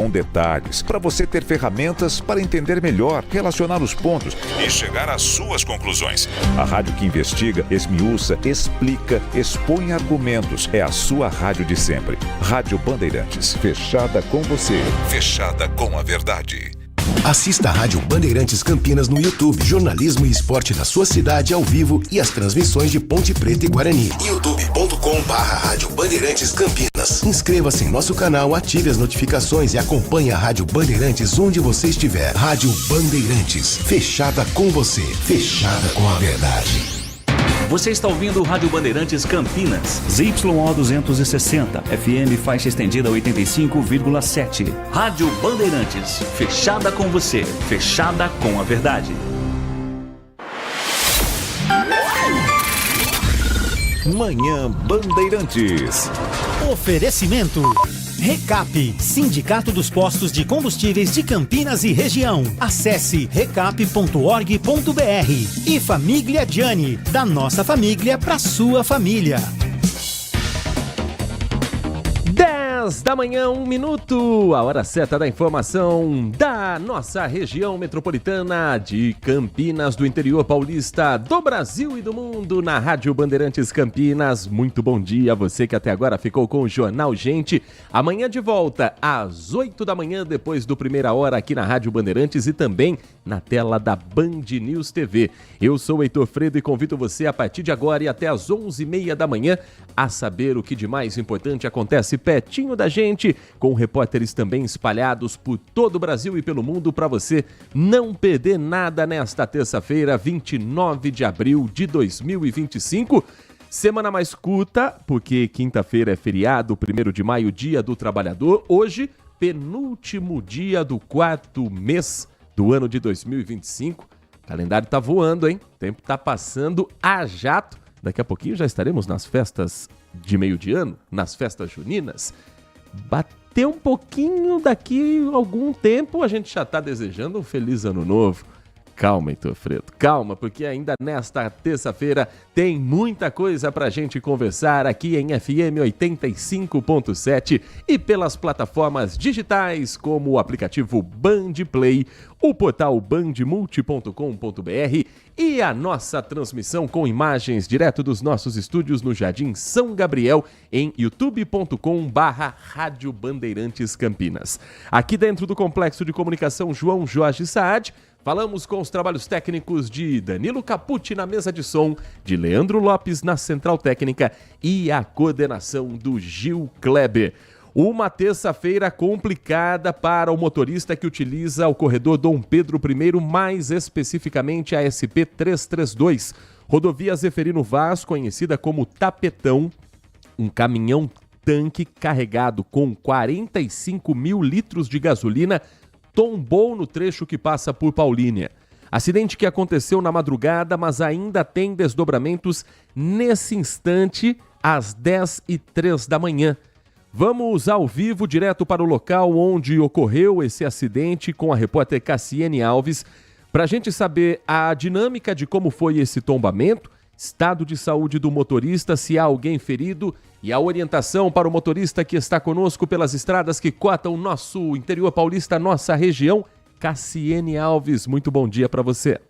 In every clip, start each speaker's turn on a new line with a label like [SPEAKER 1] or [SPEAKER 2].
[SPEAKER 1] Com detalhes, para você ter ferramentas para entender melhor, relacionar os pontos e chegar às suas conclusões. A rádio que investiga, esmiuça, explica, expõe argumentos. É a sua rádio de sempre. Rádio Bandeirantes, fechada com você, fechada com a verdade.
[SPEAKER 2] Assista a Rádio Bandeirantes Campinas no YouTube. Jornalismo e esporte da sua cidade ao vivo e as transmissões de Ponte Preta e Guarani. youtube.com/Rádio Bandeirantes Campinas. Inscreva-se em nosso canal, ative as notificações e acompanhe a Rádio Bandeirantes onde você estiver. Rádio Bandeirantes, fechada com você, fechada com a verdade.
[SPEAKER 3] Você está ouvindo o Rádio Bandeirantes Campinas. ZYO 260, FM faixa estendida 85,7. Rádio Bandeirantes, fechada com você, fechada com a verdade.
[SPEAKER 1] Manhã Bandeirantes.
[SPEAKER 4] Oferecimento. Recap, Sindicato dos Postos de Combustíveis de Campinas e Região. Acesse recap.org.br. E Família Gianni, da nossa família para sua família.
[SPEAKER 5] 10 da manhã, 1 minuto, a hora certa da informação da nossa região metropolitana de Campinas, do interior paulista, do Brasil e do mundo, na Rádio Bandeirantes Campinas. Muito bom dia a você que até agora ficou com o Jornal Gente. Amanhã de volta às 8 da manhã, depois do Primeira Hora aqui na Rádio Bandeirantes e também na tela da Band News TV. Eu sou o Heitor Fredo e convido você a partir de agora e até às 11h30 da manhã a saber o que de mais importante acontece pertinho da gente, com repórteres também espalhados por todo o Brasil e pelo mundo para você não perder nada nesta terça-feira, 29 de abril de 2025. Semana mais curta, porque quinta-feira é feriado, 1º de maio, Dia do Trabalhador. Hoje, penúltimo dia do 4º mês do ano de 2025. O calendário tá voando, hein? O tempo tá passando a jato. Daqui a pouquinho já estaremos nas festas de meio de ano, nas festas juninas. Bater um pouquinho daqui a algum tempo, a gente já tá desejando um feliz ano novo. Calma, Heitor Fredo, calma, porque ainda nesta terça-feira tem muita coisa pra gente conversar aqui em FM 85.7 e pelas plataformas digitais como o aplicativo Band Play, o portal bandmulti.com.br e a nossa transmissão com imagens direto dos nossos estúdios no Jardim São Gabriel em youtube.com/Rádio Bandeirantes Campinas. Aqui dentro do Complexo de Comunicação João Jorge Saad, falamos com os trabalhos técnicos de Danilo Capucci na mesa de som, de Leandro Lopes na central técnica e a coordenação do Gil Kleber. Uma terça-feira complicada para o motorista que utiliza o corredor Dom Pedro I, mais especificamente a SP-332. Rodovia Zeferino Vaz, conhecida como Tapetão, um caminhão-tanque carregado com 45 mil litros de gasolina tombou no trecho que passa por Paulínia. Acidente que aconteceu na madrugada, mas ainda tem desdobramentos nesse instante, às 10h03 da manhã. Vamos ao vivo, direto para o local onde ocorreu esse acidente com a repórter Cassiane Alves, para a gente saber a dinâmica de como foi esse tombamento, estado de saúde do motorista, se há alguém ferido e a orientação para o motorista que está conosco pelas estradas que cortam o nosso interior paulista, nossa região. Cassiane Alves, muito bom dia para você.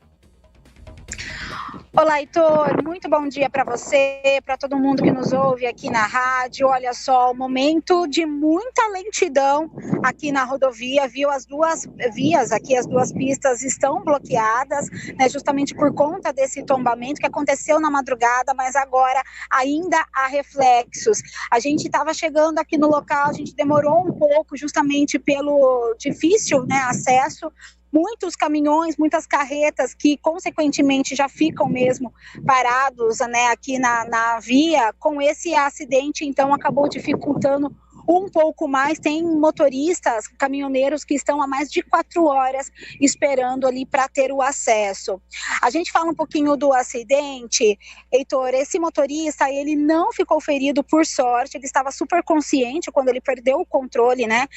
[SPEAKER 6] Olá, Heitor, muito bom dia para você, para todo mundo que nos ouve aqui na rádio. Olha só, momento de muita lentidão aqui na rodovia, viu? As duas vias aqui, as duas pistas estão bloqueadas, né, justamente por conta desse tombamento que aconteceu na madrugada, mas agora ainda há reflexos. A gente estava chegando aqui no local, a gente demorou um pouco justamente pelo difícil, né, acesso. Muitos caminhões, muitas carretas que, consequentemente, já ficam mesmo parados, né, aqui na via. Com esse acidente, então, acabou dificultando um pouco mais. Tem motoristas, caminhoneiros que estão há mais de 4 horas esperando ali para ter o acesso. A gente fala um pouquinho do acidente. Heitor, esse motorista, ele não ficou ferido por sorte, ele estava super consciente quando ele perdeu o controle, né,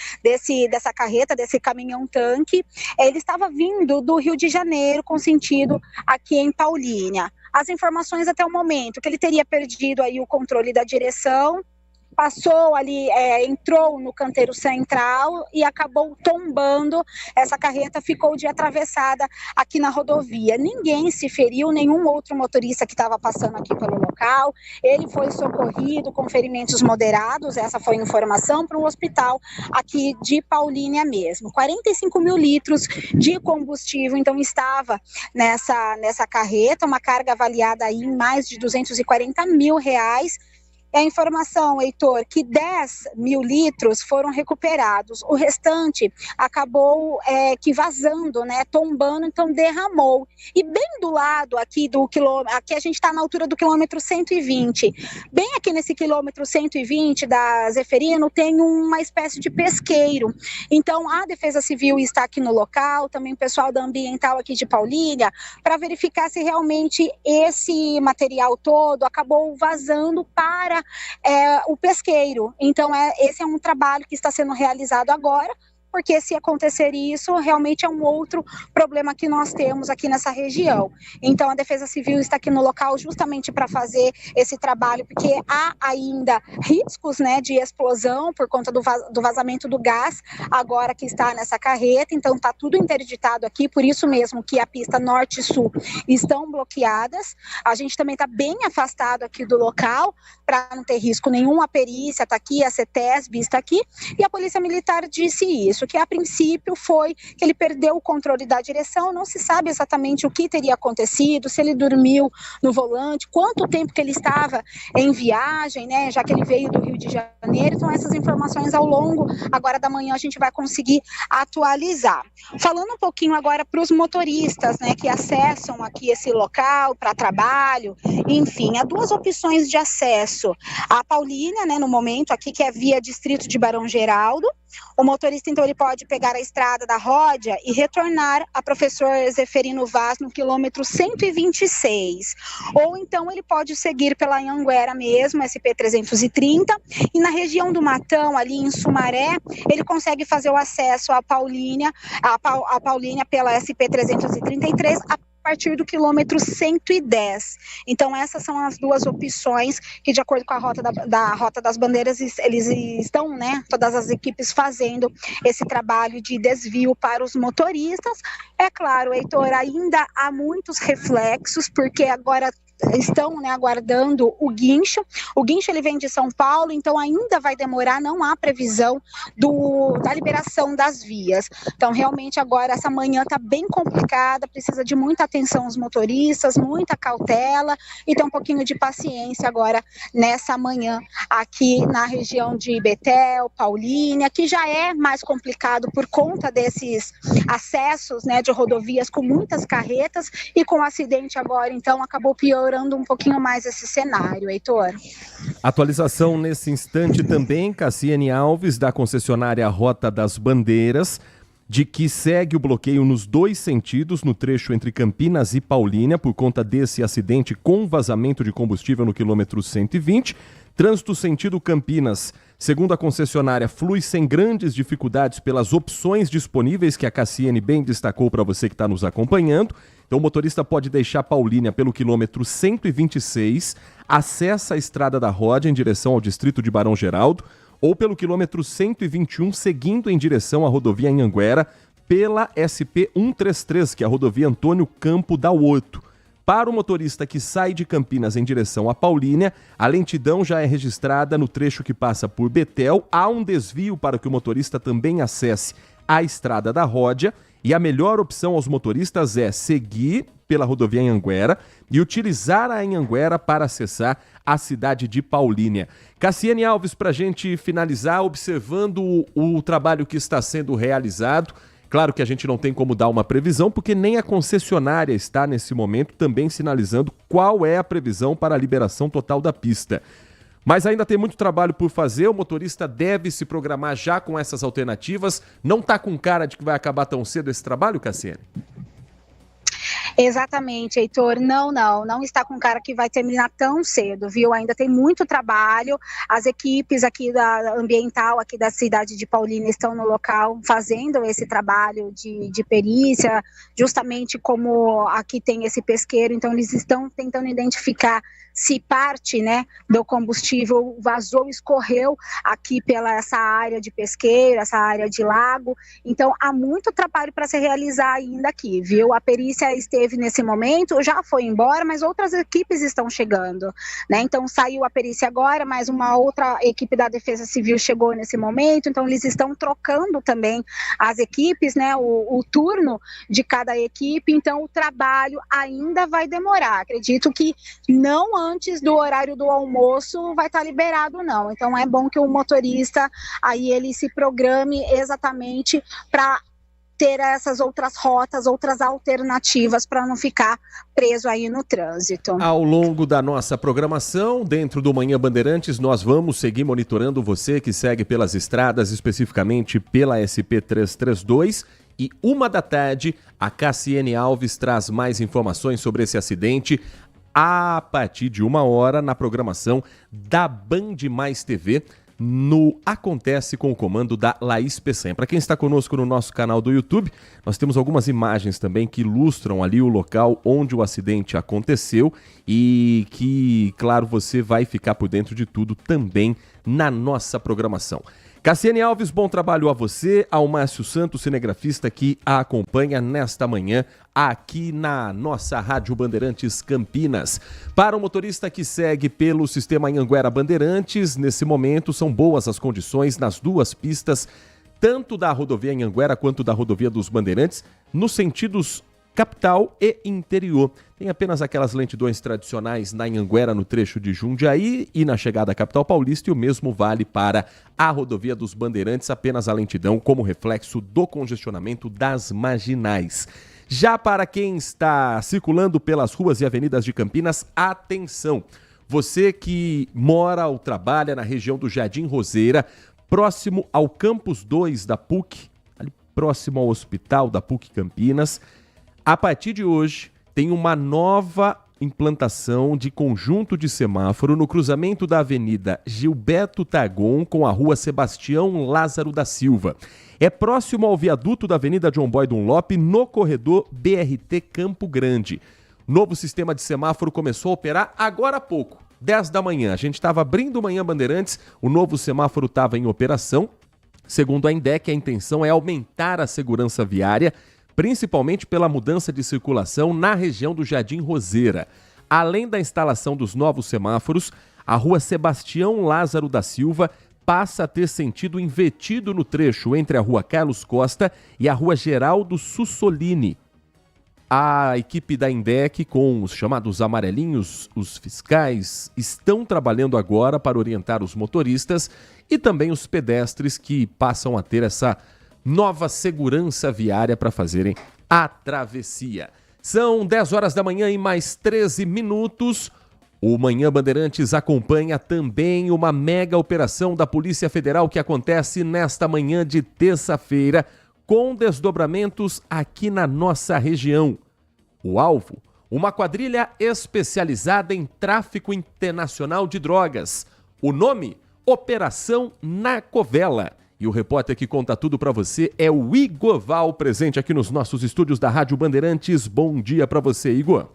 [SPEAKER 6] dessa carreta, desse caminhão-tanque. Ele estava vindo do Rio de Janeiro com sentido aqui em Paulínia. As informações até o momento, que ele teria perdido aí o controle da direção passou ali, entrou no canteiro central e acabou tombando. Essa carreta ficou de atravessada aqui na rodovia. Ninguém se feriu, nenhum outro motorista que estava passando aqui pelo local. Ele foi socorrido com ferimentos moderados, essa foi a informação, para um hospital aqui de Paulínia mesmo. 45 mil litros de combustível, então, estava nessa carreta, uma carga avaliada aí em mais de R$240 mil. É a informação, Heitor, que 10 mil litros foram recuperados. O restante acabou que vazando, né, tombando, então derramou. E bem do lado aqui do quilômetro, aqui a gente está na altura do quilômetro 120. Bem aqui nesse quilômetro 120 da Zeferino tem uma espécie de pesqueiro. Então a Defesa Civil está aqui no local, também o pessoal da Ambiental aqui de Paulínia, para verificar se realmente esse material todo acabou vazando para o pesqueiro. Então esse é um trabalho que está sendo realizado agora, porque se acontecer isso, realmente é um outro problema que nós temos aqui nessa região. Então a Defesa Civil está aqui no local justamente para fazer esse trabalho, porque há ainda riscos, né, de explosão por conta do vazamento do gás, agora que está nessa carreta. Então está tudo interditado aqui, por isso mesmo que a pista norte e sul estão bloqueadas. A gente também está bem afastado aqui do local, para não ter risco nenhum. A perícia está aqui, a CETESB está aqui, e a Polícia Militar disse isso, que a princípio foi que ele perdeu o controle da direção, não se sabe exatamente o que teria acontecido, se ele dormiu no volante, quanto tempo que ele estava em viagem, né, já que ele veio do Rio de Janeiro. Então essas informações ao longo agora da manhã a gente vai conseguir atualizar. Falando um pouquinho agora para os motoristas, né, que acessam aqui esse local para trabalho, enfim, há duas opções de acesso. A Paulínia, né, no momento aqui, que é via Distrito de Barão Geraldo. O motorista, então, ele pode pegar a estrada da Ródia e retornar a Professor Zeferino Vaz no quilômetro 126. Ou então ele pode seguir pela Anhanguera mesmo, SP-330, e na região do Matão, ali em Sumaré, ele consegue fazer o acesso à Paulínia, a Paulínia pela SP-333, a partir do quilômetro 110. Então essas são as duas opções que, de acordo com a Rota das Bandeiras, eles estão, né, todas as equipes fazendo esse trabalho de desvio para os motoristas. É claro, Heitor, ainda há muitos reflexos, porque agora estão, né, aguardando o guincho. O guincho ele vem de São Paulo, então ainda vai demorar, não há previsão da liberação das vias. Então realmente agora essa manhã está bem complicada, precisa de muita atenção aos motoristas, muita cautela e ter um pouquinho de paciência agora nessa manhã aqui na região de Betel, Paulínia, que já é mais complicado por conta desses acessos, né, de rodovias com muitas carretas, e com o acidente agora, então acabou piorando um pouquinho mais esse cenário, Heitor.
[SPEAKER 5] Atualização nesse instante também, Cassiane Alves, da concessionária Rota das Bandeiras, de que segue o bloqueio nos dois sentidos no trecho entre Campinas e Paulínia por conta desse acidente com vazamento de combustível no quilômetro 120. Trânsito sentido Campinas, segundo a concessionária, flui sem grandes dificuldades pelas opções disponíveis que a Cassiane bem destacou para você que está nos acompanhando. Então o motorista pode deixar Paulínia pelo quilômetro 126, acessa a Estrada da Ródia em direção ao distrito de Barão Geraldo, ou pelo quilômetro 121, seguindo em direção à rodovia Anhanguera, pela SP-133, que é a rodovia Antônio Campo da Horto. Para o motorista que sai de Campinas em direção a Paulínia, a lentidão já é registrada no trecho que passa por Betel. Há um desvio para que o motorista também acesse a Estrada da Ródia, e a melhor opção aos motoristas é seguir pela rodovia Anhanguera e utilizar a Anhanguera para acessar a cidade de Paulínia. Cassiane Alves, para a gente finalizar, observando o trabalho que está sendo realizado. Claro que a gente não tem como dar uma previsão, porque nem a concessionária está nesse momento também sinalizando qual é a previsão para a liberação total da pista. Mas ainda tem muito trabalho por fazer, o motorista deve se programar já com essas alternativas. Não está com cara de que vai acabar tão cedo esse trabalho, Cassiane?
[SPEAKER 6] Exatamente, Heitor, não está com cara que vai terminar tão cedo, viu? Ainda tem muito trabalho, as equipes aqui da ambiental, aqui da cidade de Paulínia, estão no local fazendo esse trabalho de perícia, justamente como aqui tem esse pesqueiro, então eles estão tentando identificar se parte, né, do combustível vazou, escorreu aqui pela essa área de pesqueiro, essa área de lago. Então há muito trabalho para se realizar ainda aqui, viu? A perícia esteve nesse momento, já foi embora, mas outras equipes estão chegando, né? Então saiu a perícia agora, mas uma outra equipe da Defesa Civil chegou nesse momento, então eles estão trocando também as equipes, né? O turno de cada equipe, então o trabalho ainda vai demorar. Acredito que não antes do horário do almoço vai estar liberado, não. Então é bom que o motorista aí ele se programe exatamente para ter essas outras rotas, outras alternativas para não ficar preso aí no trânsito.
[SPEAKER 5] Ao longo da nossa programação, dentro do Manhã Bandeirantes, nós vamos seguir monitorando você que segue pelas estradas, especificamente pela SP-332. E 13h, a Cassiane Alves traz mais informações sobre esse acidente a partir de 13h na programação da Band Mais TV, no Acontece com o comando da Laís Peçanha. Para quem está conosco no nosso canal do YouTube, nós temos algumas imagens também que ilustram ali o local onde o acidente aconteceu e que, claro, você vai ficar por dentro de tudo também na nossa programação. Cassiane Alves, bom trabalho a você, ao Márcio Santos, cinegrafista, que a acompanha nesta manhã aqui na nossa Rádio Bandeirantes Campinas. Para o motorista que segue pelo sistema Anhanguera Bandeirantes, nesse momento são boas as condições nas duas pistas, tanto da rodovia Anhanguera quanto da rodovia dos Bandeirantes, nos sentidos capital e interior. Tem apenas aquelas lentidões tradicionais na Anhanguera, no trecho de Jundiaí e na chegada à capital paulista, e o mesmo vale para a rodovia dos Bandeirantes, apenas a lentidão como reflexo do congestionamento das marginais. Já para quem está circulando pelas ruas e avenidas de Campinas, atenção! Você que mora ou trabalha na região do Jardim Roseira, próximo ao Campus 2 da PUC, ali próximo ao hospital da PUC Campinas, a partir de hoje, tem uma nova implantação de conjunto de semáforo no cruzamento da Avenida Gilberto Targon com a Rua Sebastião Lázaro da Silva. É próximo ao viaduto da Avenida John Boy Dunlop, no corredor BRT Campo Grande. Novo sistema de semáforo começou a operar agora há pouco, 10 da manhã. A gente estava abrindo o Manhã Bandeirantes, o novo semáforo estava em operação. Segundo a INDEC, a intenção é aumentar a segurança viária, principalmente pela mudança de circulação na região do Jardim Roseira. Além da instalação dos novos semáforos, a Rua Sebastião Lázaro da Silva passa a ter sentido invertido no trecho entre a Rua Carlos Costa e a Rua Geraldo Sussolini. A equipe da INDEC, com os chamados amarelinhos, os fiscais, estão trabalhando agora para orientar os motoristas e também os pedestres que passam a ter essa nova segurança viária para fazerem a travessia. São 10 horas da manhã e mais 13 minutos. O Manhã Bandeirantes acompanha também uma mega operação da Polícia Federal que acontece nesta manhã de terça-feira, com desdobramentos aqui na nossa região. O alvo, uma quadrilha especializada em tráfico internacional de drogas. O nome, Operação Narcovela. E o repórter que conta tudo para você é o Igor Val, presente aqui nos nossos estúdios da Rádio Bandeirantes. Bom dia para você, Igor.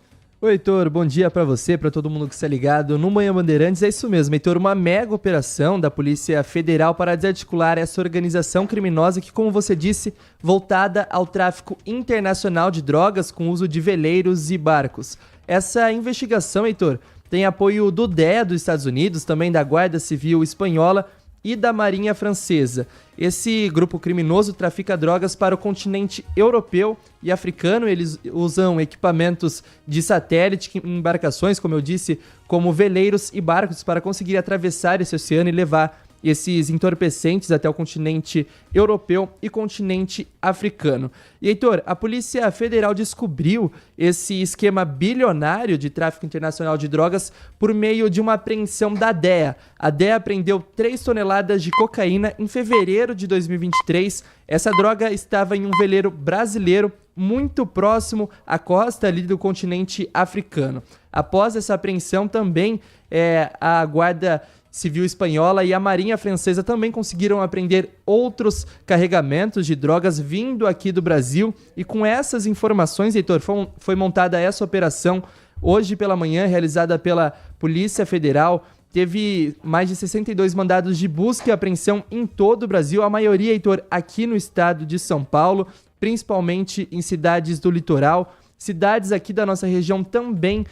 [SPEAKER 7] Oi, Heitor, bom dia para você, para todo mundo que está ligado no Manhã Bandeirantes. É isso mesmo, Heitor, uma mega operação da Polícia Federal para desarticular essa organização criminosa que, como você disse, voltada ao tráfico internacional de drogas com uso de veleiros e barcos. Essa investigação, Heitor, tem apoio do DEA dos Estados Unidos, também da Guarda Civil Espanhola e da Marinha Francesa. Esse grupo criminoso trafica drogas para o continente europeu e africano. Eles usam equipamentos de satélite, embarcações, como eu disse, como veleiros e barcos para conseguir atravessar esse oceano e levar esses entorpecentes até o continente europeu e continente africano. E, Heitor, a Polícia Federal descobriu esse esquema bilionário de tráfico internacional de drogas por meio de uma apreensão da DEA. A DEA apreendeu 3 toneladas de cocaína em fevereiro de 2023. Essa droga estava em um veleiro brasileiro muito próximo à costa ali do continente africano. Após essa apreensão também, a Guarda Civil Espanhola e a Marinha Francesa também conseguiram apreender outros carregamentos de drogas vindo aqui do Brasil. E com essas informações, Heitor, foi montada essa operação hoje pela manhã, realizada pela Polícia Federal teve mais de 62 mandados de busca e apreensão em todo o Brasil, a maioria, Heitor, aqui no estado de São Paulo, principalmente em cidades do litoral. Cidades aqui da nossa região também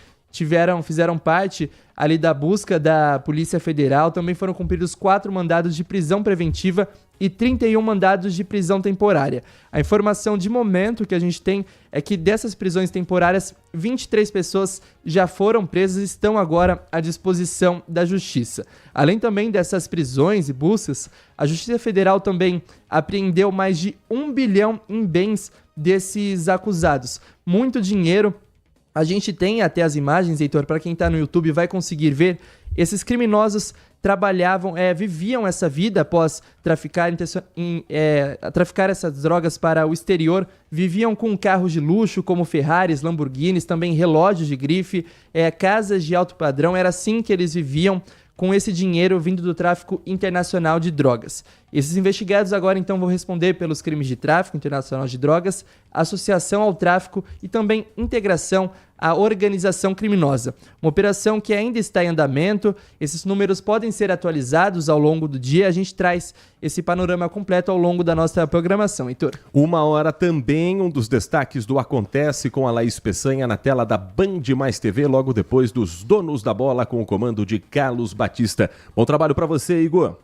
[SPEAKER 7] fizeram parte ali da busca da Polícia Federal. Também foram cumpridos 4 mandados de prisão preventiva e 31 mandados de prisão temporária. A informação de momento que a gente tem é que dessas prisões temporárias, 23 pessoas já foram presas e estão agora à disposição da Justiça. Além também dessas prisões e buscas, a Justiça Federal também apreendeu mais de 1 bilhão em bens desses acusados. Muito dinheiro. A gente tem até as imagens, Heitor, para quem está no YouTube vai conseguir ver. Esses criminosos viviam essa vida após traficar essas drogas para o exterior, viviam com carros de luxo como Ferraris, Lamborghinis, também relógios de grife, casas de alto padrão. Era assim que eles viviam, com esse dinheiro vindo do tráfico internacional de drogas. Esses investigados agora então vão responder pelos crimes de tráfico internacional de drogas, associação ao tráfico e também integração à organização criminosa. Uma operação que ainda está em andamento. Esses números podem ser atualizados ao longo do dia. A gente traz esse panorama completo ao longo da nossa programação, Heitor.
[SPEAKER 5] 1h também, um dos destaques do Acontece com a Laís Peçanha na tela da Band Mais TV, logo depois dos Donos da Bola com o comando de Carlos Batista. Bom trabalho para você, Igor.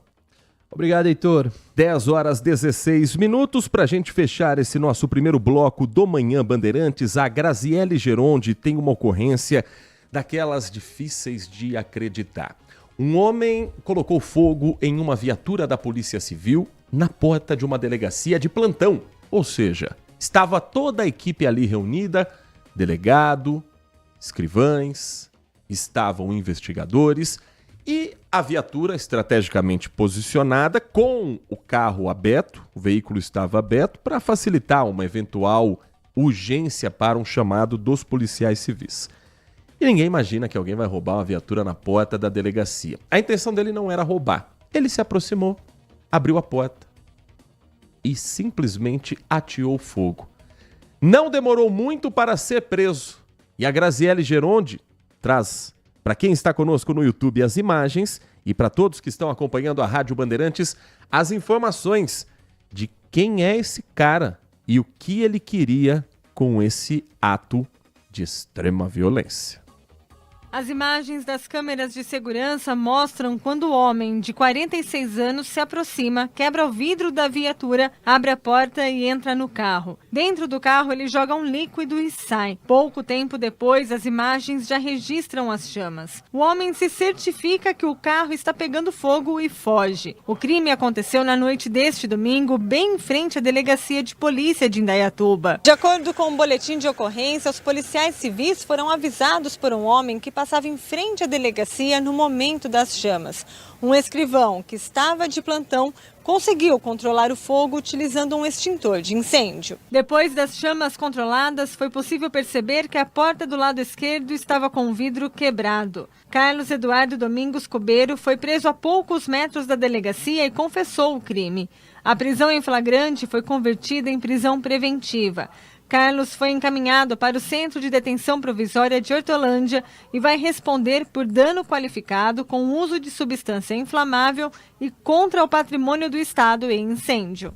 [SPEAKER 7] Obrigado, Heitor.
[SPEAKER 5] 10h16 para a gente fechar esse nosso primeiro bloco do Manhã Bandeirantes. A Graziele Geronde tem uma ocorrência daquelas difíceis de acreditar. Um homem colocou fogo em uma viatura da Polícia Civil na porta de uma delegacia de plantão. Ou seja, estava toda a equipe ali reunida, delegado, escrivães, estavam investigadores e a viatura estrategicamente posicionada com o carro aberto, o veículo estava aberto para facilitar uma eventual urgência para um chamado dos policiais civis. E ninguém imagina que alguém vai roubar uma viatura na porta da delegacia. A intenção dele não era roubar. Ele se aproximou, abriu a porta e simplesmente ateou fogo. Não demorou muito para ser preso. E a Graziele Geronde traz, para quem está conosco no YouTube, as imagens e para todos que estão acompanhando a Rádio Bandeirantes, as informações de quem é esse cara e o que ele queria com esse ato de extrema violência.
[SPEAKER 8] As imagens das câmeras de segurança mostram quando o homem de 46 anos se aproxima, quebra o vidro da viatura, abre a porta e entra no carro. Dentro do carro, ele joga um líquido e sai. Pouco tempo depois, as imagens já registram as chamas. O homem se certifica que o carro está pegando fogo e foge. O crime aconteceu na noite deste domingo, bem em frente à delegacia de polícia de Indaiatuba. De acordo com o boletim de ocorrência, os policiais civis foram avisados por um homem que passava em frente à delegacia no momento das chamas. Um escrivão que estava de plantão conseguiu controlar o fogo utilizando um extintor de incêndio. Depois das chamas controladas, foi possível perceber que a porta do lado esquerdo estava com o vidro quebrado. Carlos Eduardo Domingos Cubeiro foi preso a poucos metros da delegacia e confessou o crime. A prisão em flagrante foi convertida em prisão preventiva. Carlos foi encaminhado para o Centro de Detenção Provisória de Hortolândia e vai responder por dano qualificado com uso de substância inflamável e contra o patrimônio do Estado em incêndio.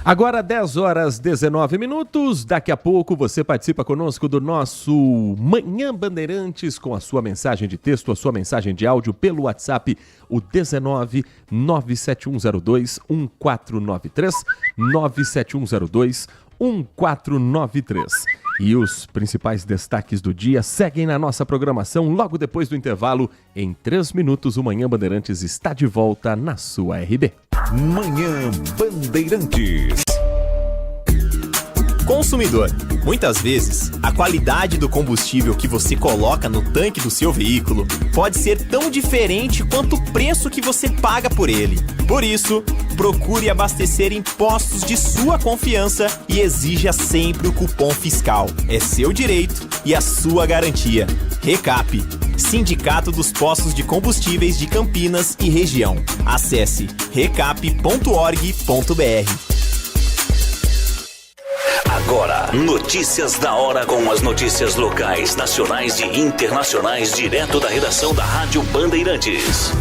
[SPEAKER 5] Agora 10h19, daqui a pouco você participa conosco do nosso Manhã Bandeirantes com a sua mensagem de texto, a sua mensagem de áudio pelo WhatsApp, o 19 97102 1493, 97102 1493. E os principais destaques do dia seguem na nossa programação logo depois do intervalo. Em 3 minutos, o Manhã Bandeirantes está de volta na sua RB.
[SPEAKER 1] Manhã Bandeirantes.
[SPEAKER 9] Consumidor, muitas vezes, a qualidade do combustível que você coloca no tanque do seu veículo pode ser tão diferente quanto o preço que você paga por ele. Por isso, procure abastecer em postos de sua confiança e exija sempre o cupom fiscal. É seu direito e a sua garantia. Recap, Sindicato dos Postos de Combustíveis de Campinas e Região. Acesse recap.org.br.
[SPEAKER 3] agora, notícias da hora com as notícias locais, nacionais e internacionais, direto da redação da Rádio Bandeirantes.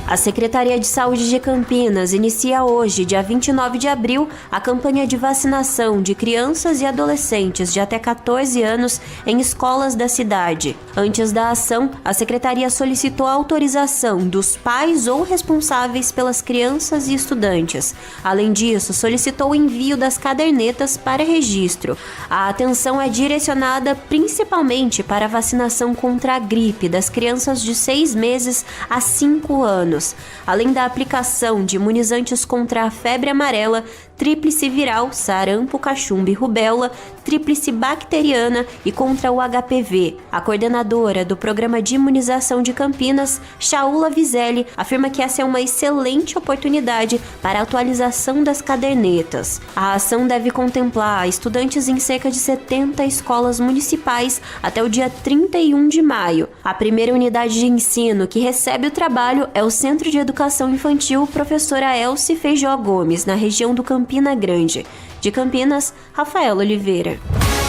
[SPEAKER 10] A Secretaria de Saúde de Campinas inicia hoje, dia 29 de abril, a campanha de vacinação de crianças e adolescentes de até 14 anos em escolas da cidade. Antes da ação, a Secretaria solicitou a autorização dos pais ou responsáveis pelas crianças e estudantes. Além disso, solicitou o envio das cadernetas para registro. A atenção é direcionada principalmente para a vacinação contra a gripe das crianças de 6 meses a 5 anos. Além da aplicação de imunizantes contra a febre amarela, tríplice viral, sarampo, cachumba e rubéola, tríplice bacteriana e contra o HPV. A coordenadora do Programa de Imunização de Campinas, Shaula Vizelli, afirma que essa é uma excelente oportunidade para a atualização das cadernetas. A ação deve contemplar estudantes em cerca de 70 escolas municipais até o dia 31 de maio. A primeira unidade de ensino que recebe o trabalho é o Centro de Educação Infantil Professora Elce Feijó Gomes, na região do Campina Grande. De Campinas, Rafael Oliveira.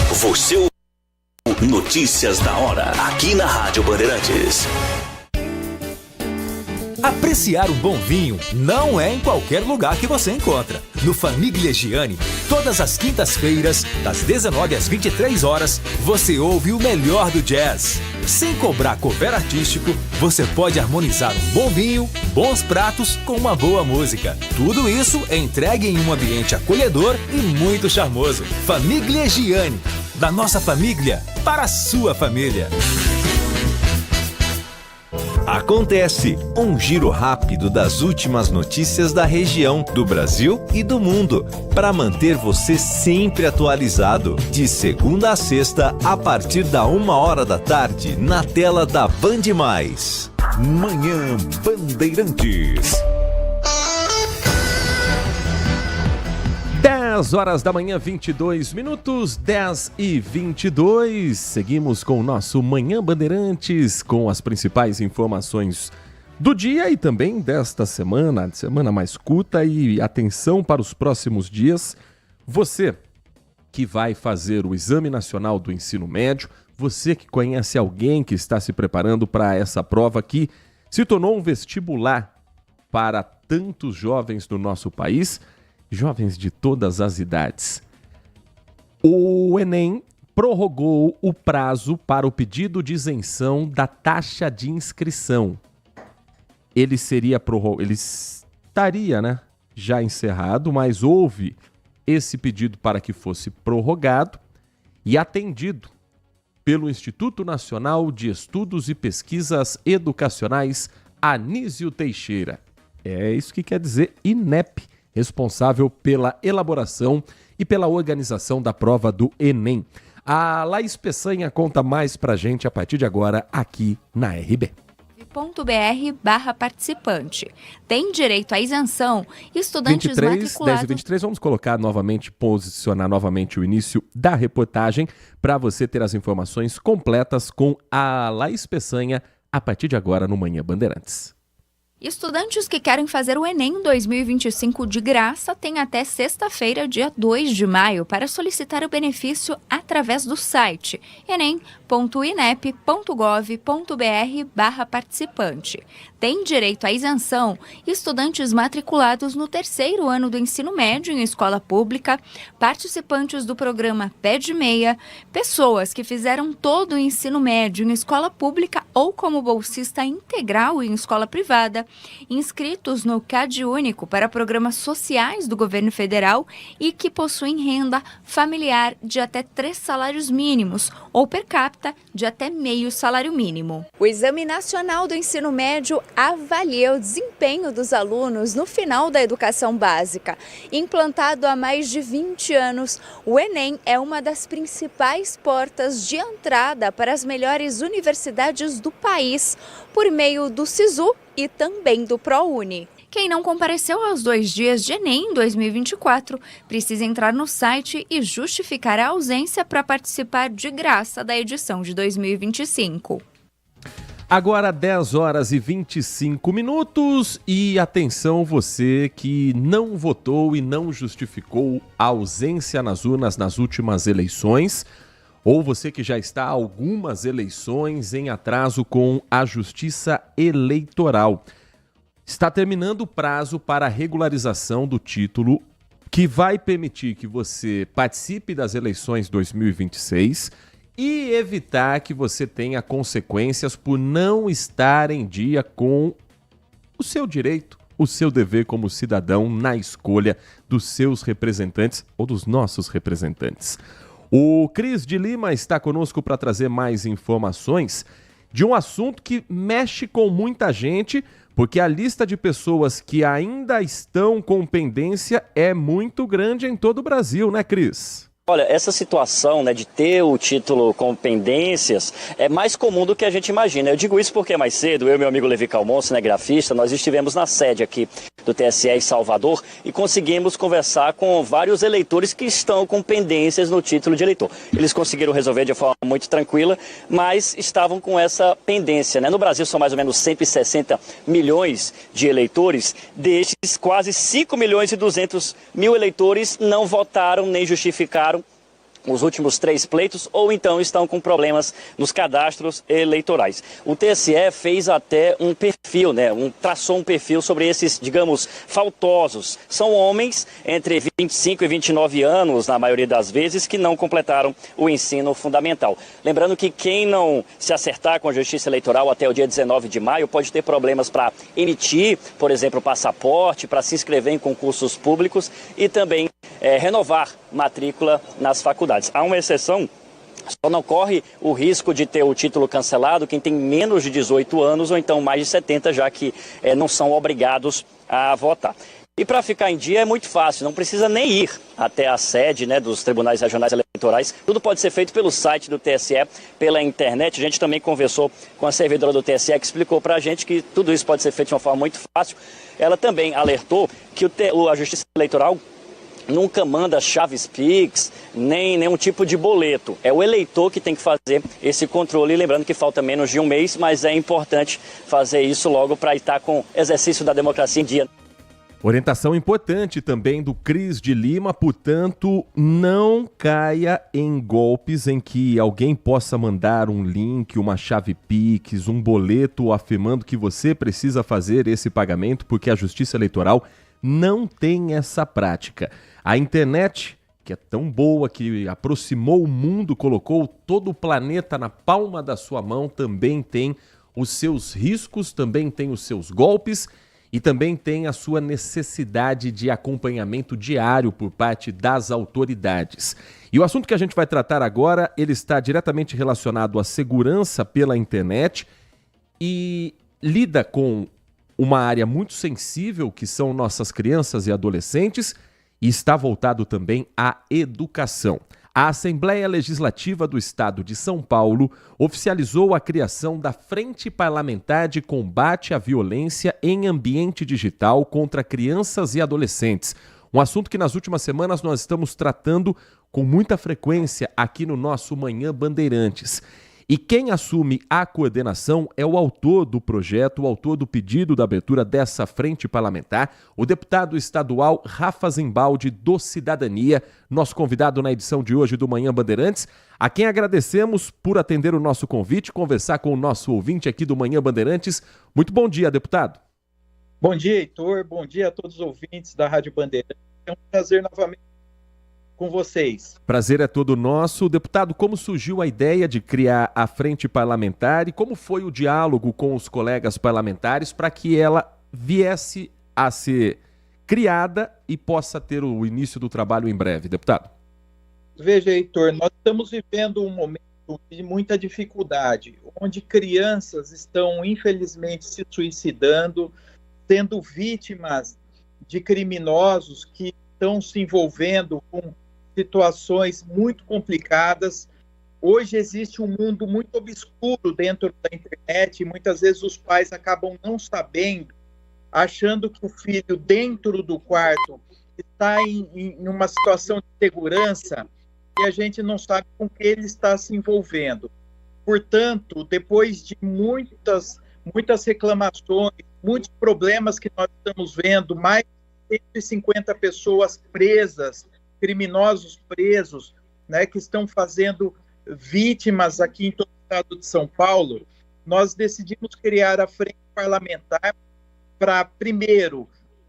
[SPEAKER 3] Você ouve Notícias da Hora, aqui na Rádio Bandeirantes.
[SPEAKER 11] Apreciar um bom vinho não é em qualquer lugar que você encontra. No Famiglia Gianni, todas as quintas-feiras, das 19 às 23 horas, você ouve o melhor do jazz. Sem cobrar cover artístico, você pode harmonizar um bom vinho, bons pratos com uma boa música. Tudo isso é entregue em um ambiente acolhedor e muito charmoso. Famiglia Gianni, da nossa família para a sua família.
[SPEAKER 12] Acontece um giro rápido das últimas notícias da região, do Brasil e do mundo, para manter você sempre atualizado. De segunda a sexta, a partir da 1h da tarde, na tela da Band+.
[SPEAKER 1] Manhã Bandeirantes.
[SPEAKER 5] 10 horas da manhã, 22 minutos, 10h22. Seguimos com o nosso Manhã Bandeirantes, com as principais informações do dia e também desta semana, semana mais curta, e atenção para os próximos dias. Você que vai fazer o Exame Nacional do Ensino Médio, você que conhece alguém que está se preparando para essa prova que se tornou um vestibular para tantos jovens do nosso país, jovens de todas as idades. O Enem prorrogou o prazo para o pedido de isenção da taxa de inscrição. Ele estaria, já encerrado, mas houve esse pedido para que fosse prorrogado e atendido pelo Instituto Nacional de Estudos e Pesquisas Educacionais Anísio Teixeira. É isso que quer dizer INEP, responsável pela elaboração e pela organização da prova do Enem. A Laís Peçanha conta mais pra gente a partir de agora aqui na RB.
[SPEAKER 13] .br/participante. Tem direito à isenção estudantes matriculados...
[SPEAKER 5] 10 e 23, vamos colocar novamente, posicionar novamente o início da reportagem para você ter as informações completas com a Laís Peçanha a partir de agora no Manhã Bandeirantes.
[SPEAKER 13] Estudantes que querem fazer o Enem 2025 de graça têm até sexta-feira, dia 2 de maio, para solicitar o benefício através do site enem.inep.gov.br/participante. Tem direito à isenção estudantes matriculados no 3º ano do ensino médio em escola pública, participantes do programa Pé de Meia, pessoas que fizeram todo o ensino médio em escola pública ou como bolsista integral em escola privada, inscritos no CAD Único para programas sociais do governo federal e que possuem renda familiar de até 3 salários mínimos ou per capita de até meio salário mínimo. O Exame Nacional do Ensino Médio avalia o desempenho dos alunos no final da educação básica. Implantado há mais de 20 anos, o Enem é uma das principais portas de entrada para as melhores universidades do país, por meio do SISU e também do ProUni. Quem não compareceu aos 2 dias de Enem em 2024 precisa entrar no site e justificar a ausência para participar de graça da edição de 2025.
[SPEAKER 5] Agora 10 horas e 25 minutos e atenção você que não votou e não justificou a ausência nas urnas nas últimas eleições, ou você que já está há algumas eleições em atraso com a Justiça Eleitoral. Está terminando o prazo para a regularização do título que vai permitir que você participe das eleições 2026 e evitar que você tenha consequências por não estar em dia com o seu direito, o seu dever como cidadão na escolha dos seus representantes ou dos nossos representantes. O Cris de Lima está conosco para trazer mais informações de um assunto que mexe com muita gente, porque a lista de pessoas que ainda estão com pendência é muito grande em todo o Brasil, né, Cris?
[SPEAKER 14] Olha, essa situação, né, de ter o título com pendências é mais comum do que a gente imagina. Eu digo isso porque mais cedo, eu e meu amigo Levi Calmon, cinegrafista, nós estivemos na sede aqui do TSE em Salvador e conseguimos conversar com vários eleitores que estão com pendências no título de eleitor. Eles conseguiram resolver de forma muito tranquila, mas estavam com essa pendência, né? No Brasil são mais ou menos 160 milhões de eleitores, destes quase 5 milhões e 200 mil eleitores não votaram nem justificaram os últimos 3 pleitos ou então estão com problemas nos cadastros eleitorais. O TSE fez até um perfil, né? Traçou um perfil sobre esses, digamos, faltosos. São homens entre 25 e 29 anos, na maioria das vezes, que não completaram o ensino fundamental. Lembrando que quem não se acertar com a Justiça Eleitoral até o dia 19 de maio pode ter problemas para emitir, por exemplo, passaporte, para se inscrever em concursos públicos e também renovar matrícula nas faculdades. Há uma exceção, só não corre o risco de ter o título cancelado quem tem menos de 18 anos ou então mais de 70, já que não são obrigados a votar. E para ficar em dia é muito fácil, não precisa nem ir até a sede, né, dos tribunais regionais eleitorais. Tudo pode ser feito pelo site do TSE, pela internet. A gente também conversou com a servidora do TSE que explicou para a gente que tudo isso pode ser feito de uma forma muito fácil. Ela também alertou que a Justiça Eleitoral nunca manda chaves Pix, nem nenhum tipo de boleto. É o eleitor que tem que fazer esse controle. Lembrando que falta menos de um mês, mas é importante fazer isso logo para estar com o exercício da democracia em dia.
[SPEAKER 5] Orientação importante também do Cris de Lima, portanto, não caia em golpes em que alguém possa mandar um link, uma chave Pix, um boleto afirmando que você precisa fazer esse pagamento, porque a Justiça Eleitoral não tem essa prática. A internet, que é tão boa, que aproximou o mundo, colocou todo o planeta na palma da sua mão, também tem os seus riscos, também tem os seus golpes e também tem a sua necessidade de acompanhamento diário por parte das autoridades. E o assunto que a gente vai tratar agora, ele está diretamente relacionado à segurança pela internet e lida com uma área muito sensível, que são nossas crianças e adolescentes, e está voltado também à educação. A Assembleia Legislativa do Estado de São Paulo oficializou a criação da Frente Parlamentar de Combate à Violência em Ambiente Digital contra Crianças e Adolescentes. Um assunto que nas últimas semanas nós estamos tratando com muita frequência aqui no nosso Manhã Bandeirantes. E quem assume a coordenação é o autor do projeto, o autor do pedido da abertura dessa frente parlamentar, o deputado estadual Rafa Zimbaldi, do Cidadania, nosso convidado na edição de hoje do Manhã Bandeirantes, a quem agradecemos por atender o nosso convite, conversar com o nosso ouvinte aqui do Manhã Bandeirantes. Muito bom dia, deputado.
[SPEAKER 15] Bom dia, Heitor. Bom dia a todos os ouvintes da Rádio Bandeirantes. É um prazer novamente com vocês.
[SPEAKER 5] Prazer é todo nosso. Deputado, como surgiu a ideia de criar a frente parlamentar e como foi o diálogo com os colegas parlamentares para que ela viesse a ser criada e possa ter o início do trabalho em breve, deputado?
[SPEAKER 15] Veja, Heitor, nós estamos vivendo um momento de muita dificuldade, onde crianças estão, infelizmente, se suicidando, sendo vítimas de criminosos que estão se envolvendo com situações muito complicadas. Hoje existe um mundo muito obscuro dentro da internet e muitas vezes os pais acabam não sabendo, achando que o filho dentro do quarto está em uma situação de segurança e a gente não sabe com que ele está se envolvendo. portanto, depois de muitas reclamações, muitos problemas que nós estamos vendo, mais de 150 pessoas presas, criminosos presos, né, que estão fazendo vítimas aqui em todo o estado de São Paulo, nós decidimos criar a frente parlamentar para, primeiro,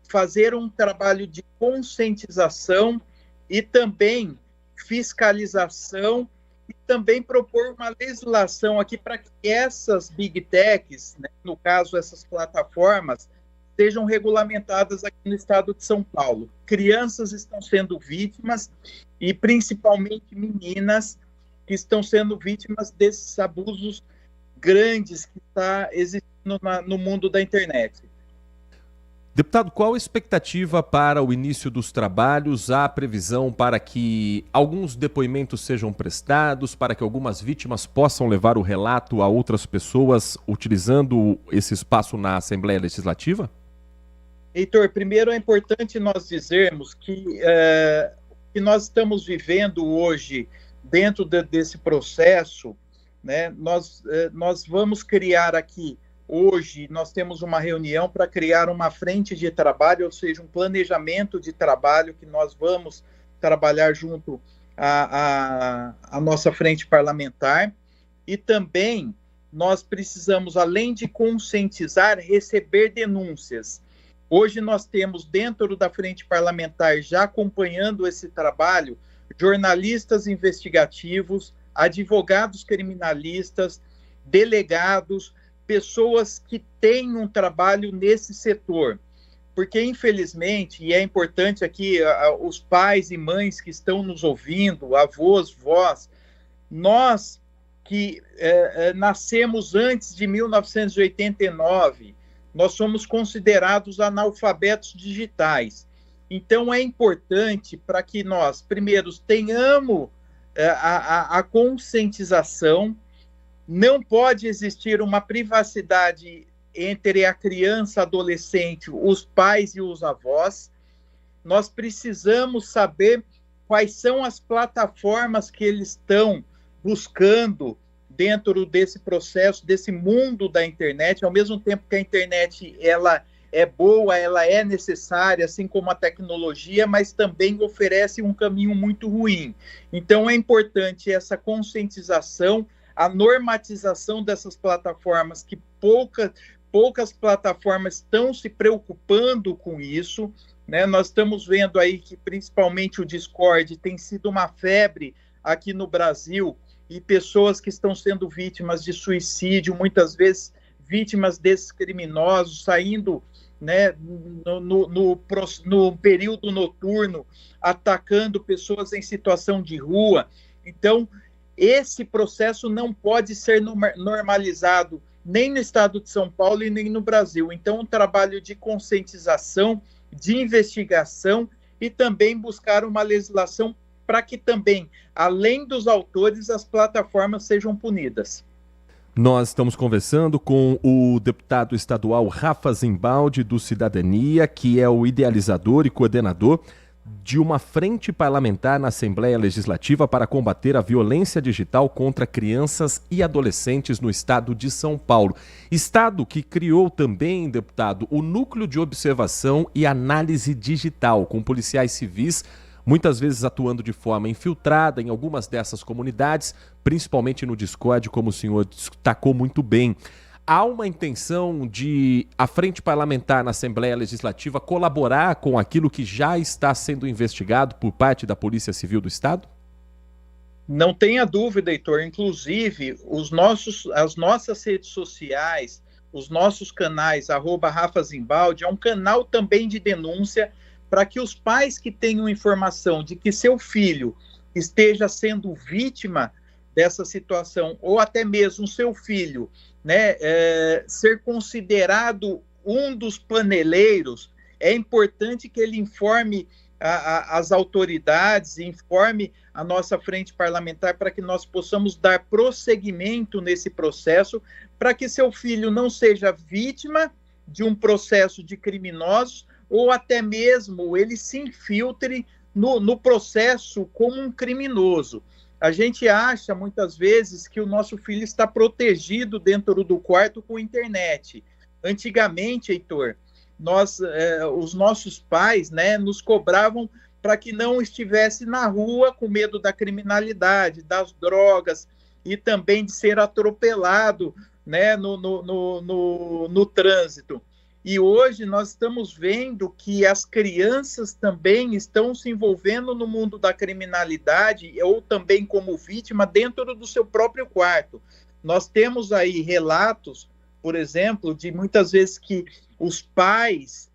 [SPEAKER 15] fazer um trabalho de conscientização e também fiscalização e também propor uma legislação aqui para que essas big techs, né, no caso essas plataformas, sejam regulamentadas aqui no estado de São Paulo. Crianças estão sendo vítimas e principalmente meninas que estão sendo vítimas desses abusos grandes que está existindo no mundo da internet.
[SPEAKER 5] Deputado, qual a expectativa para o início dos trabalhos? Há previsão para que alguns depoimentos sejam prestados, para que algumas vítimas possam levar o relato a outras pessoas utilizando esse espaço na Assembleia Legislativa?
[SPEAKER 15] Heitor, primeiro é importante nós dizermos que o que nós estamos vivendo hoje dentro desse processo, né, nós vamos criar aqui. Hoje, nós temos uma reunião para criar uma frente de trabalho, ou seja, um planejamento de trabalho que nós vamos trabalhar junto à nossa frente parlamentar. E também nós precisamos, além de conscientizar, receber denúncias. Hoje nós temos dentro da frente parlamentar, já acompanhando esse trabalho, jornalistas investigativos, advogados criminalistas, delegados, pessoas que têm um trabalho nesse setor, porque infelizmente, e é importante aqui, os pais e mães que estão nos ouvindo, avós, vós, nós que nascemos antes de 1989, nós somos considerados analfabetos digitais. Então é importante para que nós, primeiro, tenhamos a conscientização. Não pode existir uma privacidade entre a criança, adolescente, os pais e os avós. Nós precisamos saber quais são as plataformas que eles estão buscando dentro desse processo, desse mundo da internet, ao mesmo tempo que a internet ela é boa, ela é necessária, assim como a tecnologia, mas também oferece um caminho muito ruim. Então é importante essa conscientização, a normatização dessas plataformas, que poucas plataformas estão se preocupando com isso, né? Nós estamos vendo aí que principalmente o Discord tem sido uma febre aqui no Brasil, e pessoas que estão sendo vítimas de suicídio, muitas vezes vítimas desses criminosos, saindo, né, no período noturno, atacando pessoas em situação de rua. Então, esse processo não pode ser normalizado nem no estado de São Paulo e nem no Brasil. Então, um trabalho de conscientização, de investigação e também buscar uma legislação para que também, além dos autores, as plataformas sejam punidas.
[SPEAKER 5] Nós estamos conversando com o deputado estadual Rafa Zimbaldi, do Cidadania, que é o idealizador e coordenador de uma frente parlamentar na Assembleia Legislativa para combater a violência digital contra crianças e adolescentes no estado de São Paulo. Estado que criou também, deputado, o Núcleo de Observação e Análise Digital, com policiais civis, muitas vezes atuando de forma infiltrada em algumas dessas comunidades, principalmente no Discord, como o senhor destacou muito bem. Há uma intenção de a frente parlamentar na Assembleia Legislativa colaborar com aquilo que já está sendo investigado por parte da Polícia Civil do Estado?
[SPEAKER 15] Não tenha dúvida, Heitor. Inclusive, as nossas redes sociais, os nossos canais, @Rafa Zimbaldi, é um canal também de denúncia para que os pais que tenham informação de que seu filho esteja sendo vítima dessa situação, ou até mesmo seu filho, né, ser considerado um dos paneleiros, é importante que ele informe as autoridades, informe a nossa frente parlamentar para que nós possamos dar prosseguimento nesse processo, para que seu filho não seja vítima de um processo de criminosos, ou até mesmo ele se infiltre no processo como um criminoso. A gente acha, muitas vezes, que o nosso filho está protegido dentro do quarto com internet. Antigamente, Heitor, os nossos pais, né, nos cobravam para que não estivesse na rua com medo da criminalidade, das drogas e também de ser atropelado, né, no trânsito. E hoje nós estamos vendo que as crianças também estão se envolvendo no mundo da criminalidade ou também como vítima dentro do seu próprio quarto. Nós temos aí relatos, por exemplo, de muitas vezes que os pais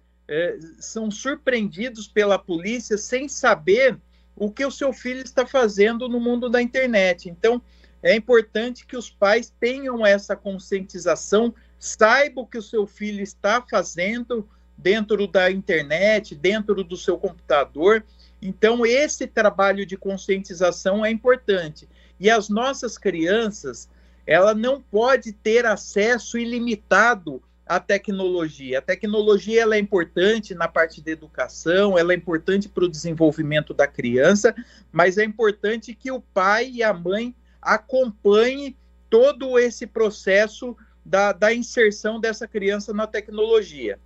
[SPEAKER 15] são surpreendidos pela polícia sem saber o que o seu filho está fazendo no mundo da internet. Então, é importante que os pais tenham essa conscientização, saibam o que o seu filho está fazendo dentro da internet, dentro do seu computador. Então, esse trabalho de conscientização é importante. E as nossas crianças, ela não pode ter acesso ilimitado à tecnologia. A tecnologia ela é importante na parte da educação, ela é importante para o desenvolvimento da criança, mas é importante que o pai e a mãe acompanhem todo esse processo da inserção dessa criança na tecnologia.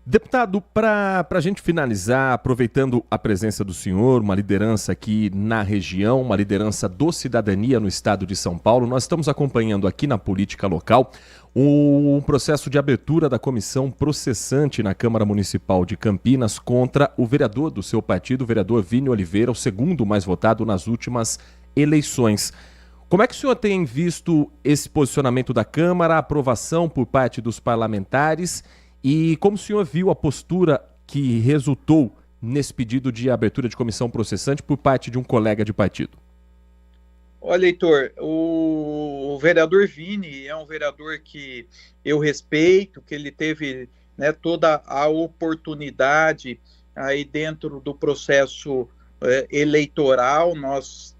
[SPEAKER 5] Deputado, para a gente finalizar, aproveitando a presença do senhor, uma liderança aqui na região, uma liderança do Cidadania no estado de São Paulo, nós estamos acompanhando aqui na política local um processo de abertura da comissão processante na Câmara Municipal de Campinas contra o vereador do seu partido, o vereador Vini Oliveira, o segundo mais votado nas últimas eleições. Como é que o senhor tem visto esse posicionamento da Câmara, a aprovação por parte dos parlamentares e como o senhor viu a postura que resultou nesse pedido de abertura de comissão processante por parte de um colega de partido?
[SPEAKER 15] Olha, Heitor, o vereador Vini é um vereador que eu respeito, que ele teve, né, toda a oportunidade aí dentro do processo eleitoral. Nós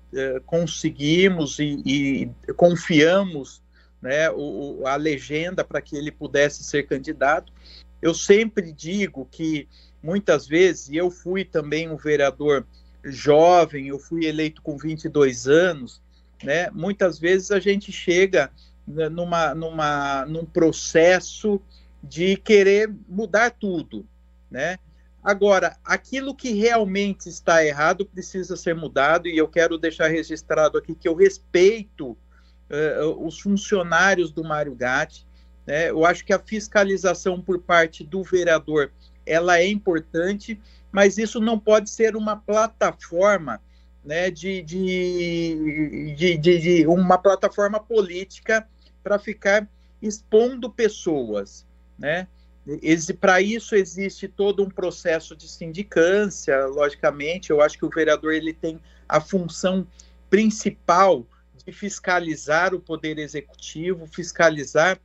[SPEAKER 15] conseguimos e confiamos, né, a legenda para que ele pudesse ser candidato. Eu sempre digo que muitas vezes, e eu fui também um vereador jovem, eu fui eleito com 22 anos, né, muitas vezes a gente chega num processo de querer mudar tudo, né? Agora, aquilo que realmente está errado precisa ser mudado, e eu quero deixar registrado aqui que eu respeito os funcionários do Mário Gatti, né? Eu acho que a fiscalização por parte do vereador ela é importante, mas isso não pode ser uma plataforma, né, de uma plataforma política para ficar expondo pessoas, né? Para isso existe todo um processo de sindicância, logicamente. Eu acho que o vereador ele tem a função principal de fiscalizar o poder executivo, fiscalizar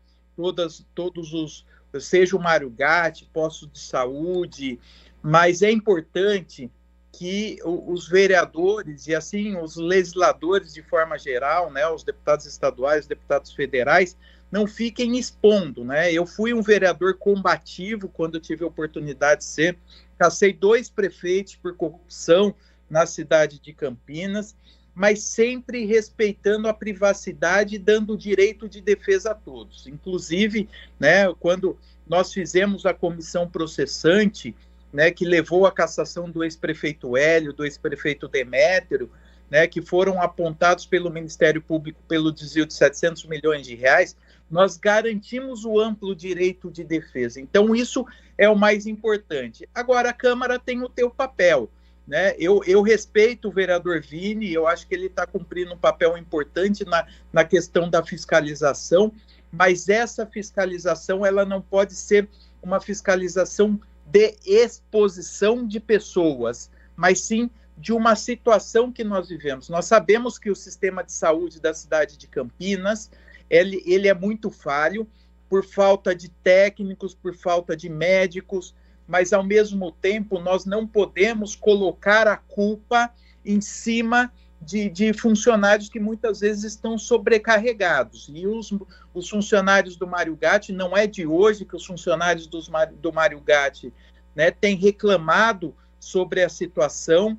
[SPEAKER 15] todos os, seja o Mário Gatti, postos de saúde, mas é importante que os vereadores e assim os legisladores de forma geral, né, os deputados estaduais, os deputados federais, não fiquem expondo, né? Eu fui um vereador combativo quando eu tive a oportunidade de ser, cassei 2 prefeitos por corrupção na cidade de Campinas, mas sempre respeitando a privacidade e dando o direito de defesa a todos. Inclusive, né, quando nós fizemos a comissão processante, né, que levou à cassação do ex-prefeito Hélio, do ex-prefeito Demétrio, né, que foram apontados pelo Ministério Público pelo desvio de 700 milhões de reais, nós garantimos o amplo direito de defesa. Então, isso é o mais importante. Agora, a Câmara tem o teu papel, né? Eu respeito o vereador Vini, eu acho que ele está cumprindo um papel importante na questão da fiscalização, mas essa fiscalização ela não pode ser uma fiscalização de exposição de pessoas, mas sim de uma situação que nós vivemos. Nós sabemos que o sistema de saúde da cidade de Campinas, ele é muito falho, por falta de técnicos, por falta de médicos, mas, ao mesmo tempo, nós não podemos colocar a culpa em cima de funcionários que muitas vezes estão sobrecarregados. E os funcionários do Mário Gatti, não é de hoje que os funcionários do Mário Gatti, né, têm reclamado sobre a situação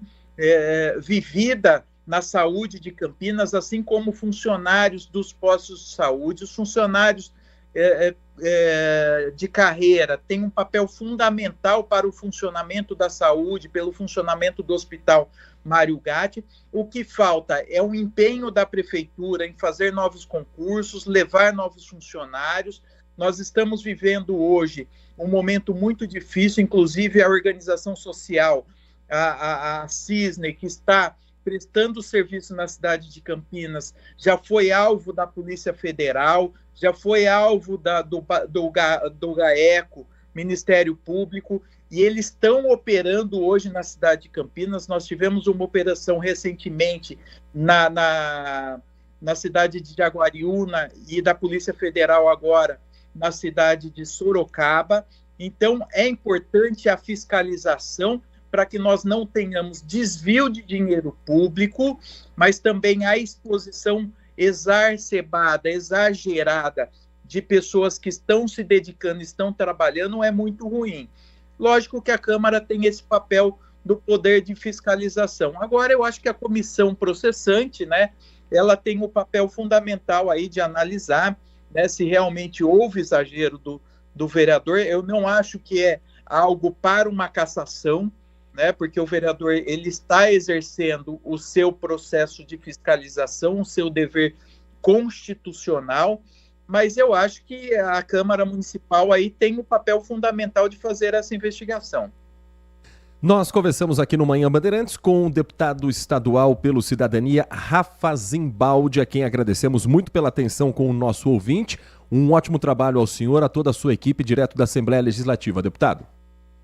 [SPEAKER 15] vivida na saúde de Campinas, assim como funcionários dos postos de saúde, os funcionários de carreira têm um papel fundamental para o funcionamento da saúde, pelo funcionamento do Hospital Mário Gatti. O que falta é o empenho da prefeitura em fazer novos concursos, levar novos funcionários. Nós estamos vivendo hoje um momento muito difícil, inclusive a organização social, a Cisne, que está prestando serviço na cidade de Campinas, já foi alvo da Polícia Federal, já foi alvo do GAECO, Ministério Público, e eles estão operando hoje na cidade de Campinas. Nós tivemos uma operação recentemente na cidade de Jaguariúna e da Polícia Federal agora na cidade de Sorocaba. Então, é importante a fiscalização para que nós não tenhamos desvio de dinheiro público, mas também a exposição exacerbada, exagerada de pessoas que estão se dedicando, estão trabalhando, é muito ruim. Lógico que a Câmara tem esse papel do poder de fiscalização. Agora, eu acho que a comissão processante, né, ela tem o papel fundamental aí de analisar, né, se realmente houve exagero do vereador. Eu não acho que é algo para uma cassação, né, porque o vereador ele está exercendo o seu processo de fiscalização, o seu dever constitucional, mas eu acho que a Câmara Municipal aí tem o papel fundamental de fazer essa investigação.
[SPEAKER 5] Nós conversamos aqui no Manhã Bandeirantes com o deputado estadual pelo Cidadania, Rafa Zimbaldi, a quem agradecemos muito pela atenção com o nosso ouvinte. Um ótimo trabalho ao senhor, a toda a sua equipe, direto da Assembleia Legislativa, deputado.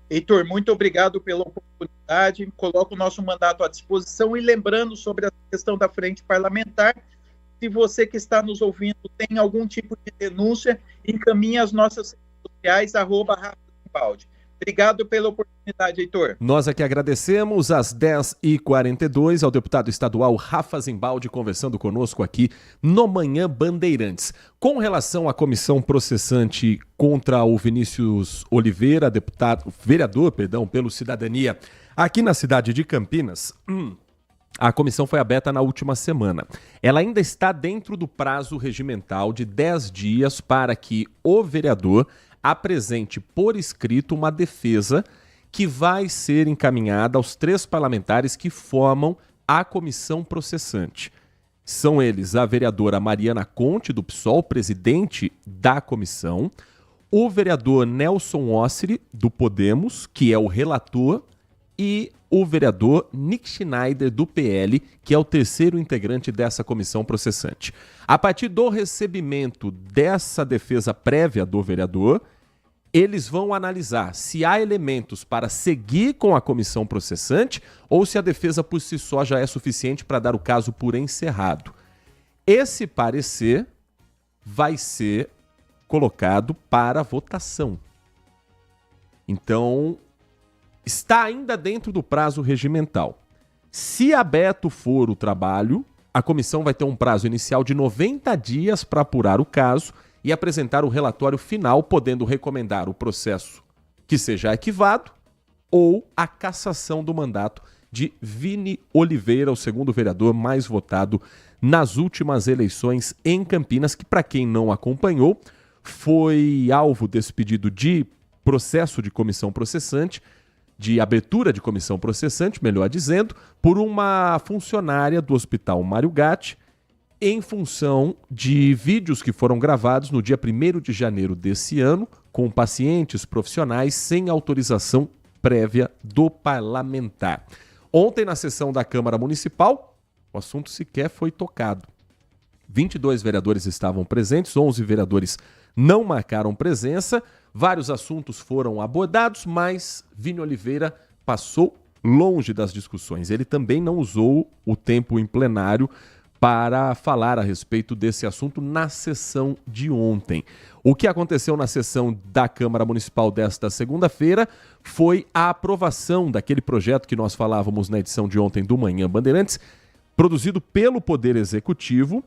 [SPEAKER 15] Heitor, muito obrigado pela oportunidade, coloco o nosso mandato à disposição e lembrando sobre a questão da frente parlamentar, se você que está nos ouvindo tem algum tipo de denúncia, encaminhe as nossas redes sociais, @RafaZimbaldi. Obrigado pela oportunidade, Heitor.
[SPEAKER 5] Nós aqui agradecemos às 10h42 ao deputado estadual Rafa Zimbaldi conversando conosco aqui no Manhã Bandeirantes. Com relação à comissão processante contra o Vinícius Oliveira, vereador pelo Cidadania, aqui na cidade de Campinas, a comissão foi aberta na última semana. Ela ainda está dentro do prazo regimental de 10 dias para que o vereador apresente por escrito uma defesa que vai ser encaminhada aos 3 parlamentares que formam a comissão processante. São eles a vereadora Mariana Conte, do PSOL, presidente da comissão, o vereador Nelson Ossiri, do Podemos, que é o relator, e o vereador Nick Schneider, do PL, que é o 3º integrante dessa comissão processante. A partir do recebimento dessa defesa prévia do vereador, eles vão analisar se há elementos para seguir com a comissão processante ou se a defesa por si só já é suficiente para dar o caso por encerrado. Esse parecer vai ser colocado para votação. Então, está ainda dentro do prazo regimental. Se aberto for o trabalho, a comissão vai ter um prazo inicial de 90 dias para apurar o caso e apresentar o relatório final, podendo recomendar o processo que seja arquivado ou a cassação do mandato de Vini Oliveira, o segundo vereador mais votado nas últimas eleições em Campinas, que, para quem não acompanhou, foi alvo desse pedido de processo de comissão processante, de abertura de comissão processante, melhor dizendo, por uma funcionária do Hospital Mário Gatti, em função de vídeos que foram gravados no dia 1º de janeiro desse ano, com pacientes profissionais sem autorização prévia do parlamentar. Ontem, na sessão da Câmara Municipal, o assunto sequer foi tocado. 22 vereadores estavam presentes, 11 vereadores não marcaram presença, vários assuntos foram abordados, mas Vini Oliveira passou longe das discussões. Ele também não usou o tempo em plenário para falar a respeito desse assunto na sessão de ontem. O que aconteceu na sessão da Câmara Municipal desta segunda-feira foi a aprovação daquele projeto que nós falávamos na edição de ontem do Manhã Bandeirantes, produzido pelo Poder Executivo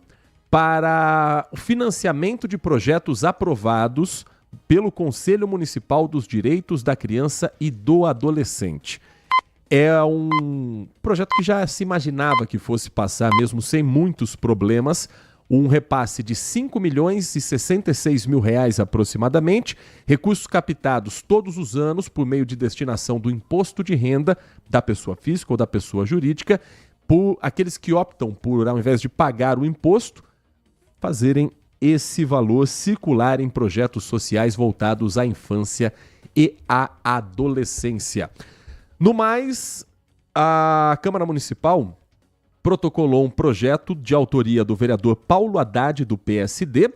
[SPEAKER 5] para o financiamento de projetos aprovados pelo Conselho Municipal dos Direitos da Criança e do Adolescente. É um projeto que já se imaginava que fosse passar, mesmo sem muitos problemas, um repasse de 5 milhões e 66 mil reais aproximadamente, recursos captados todos os anos por meio de destinação do imposto de renda da pessoa física ou da pessoa jurídica, por aqueles que optam por, ao invés de pagar o imposto, fazerem esse valor circular em projetos sociais voltados à infância e à adolescência. No mais, a Câmara Municipal protocolou um projeto de autoria do vereador Paulo Haddad, do PSD,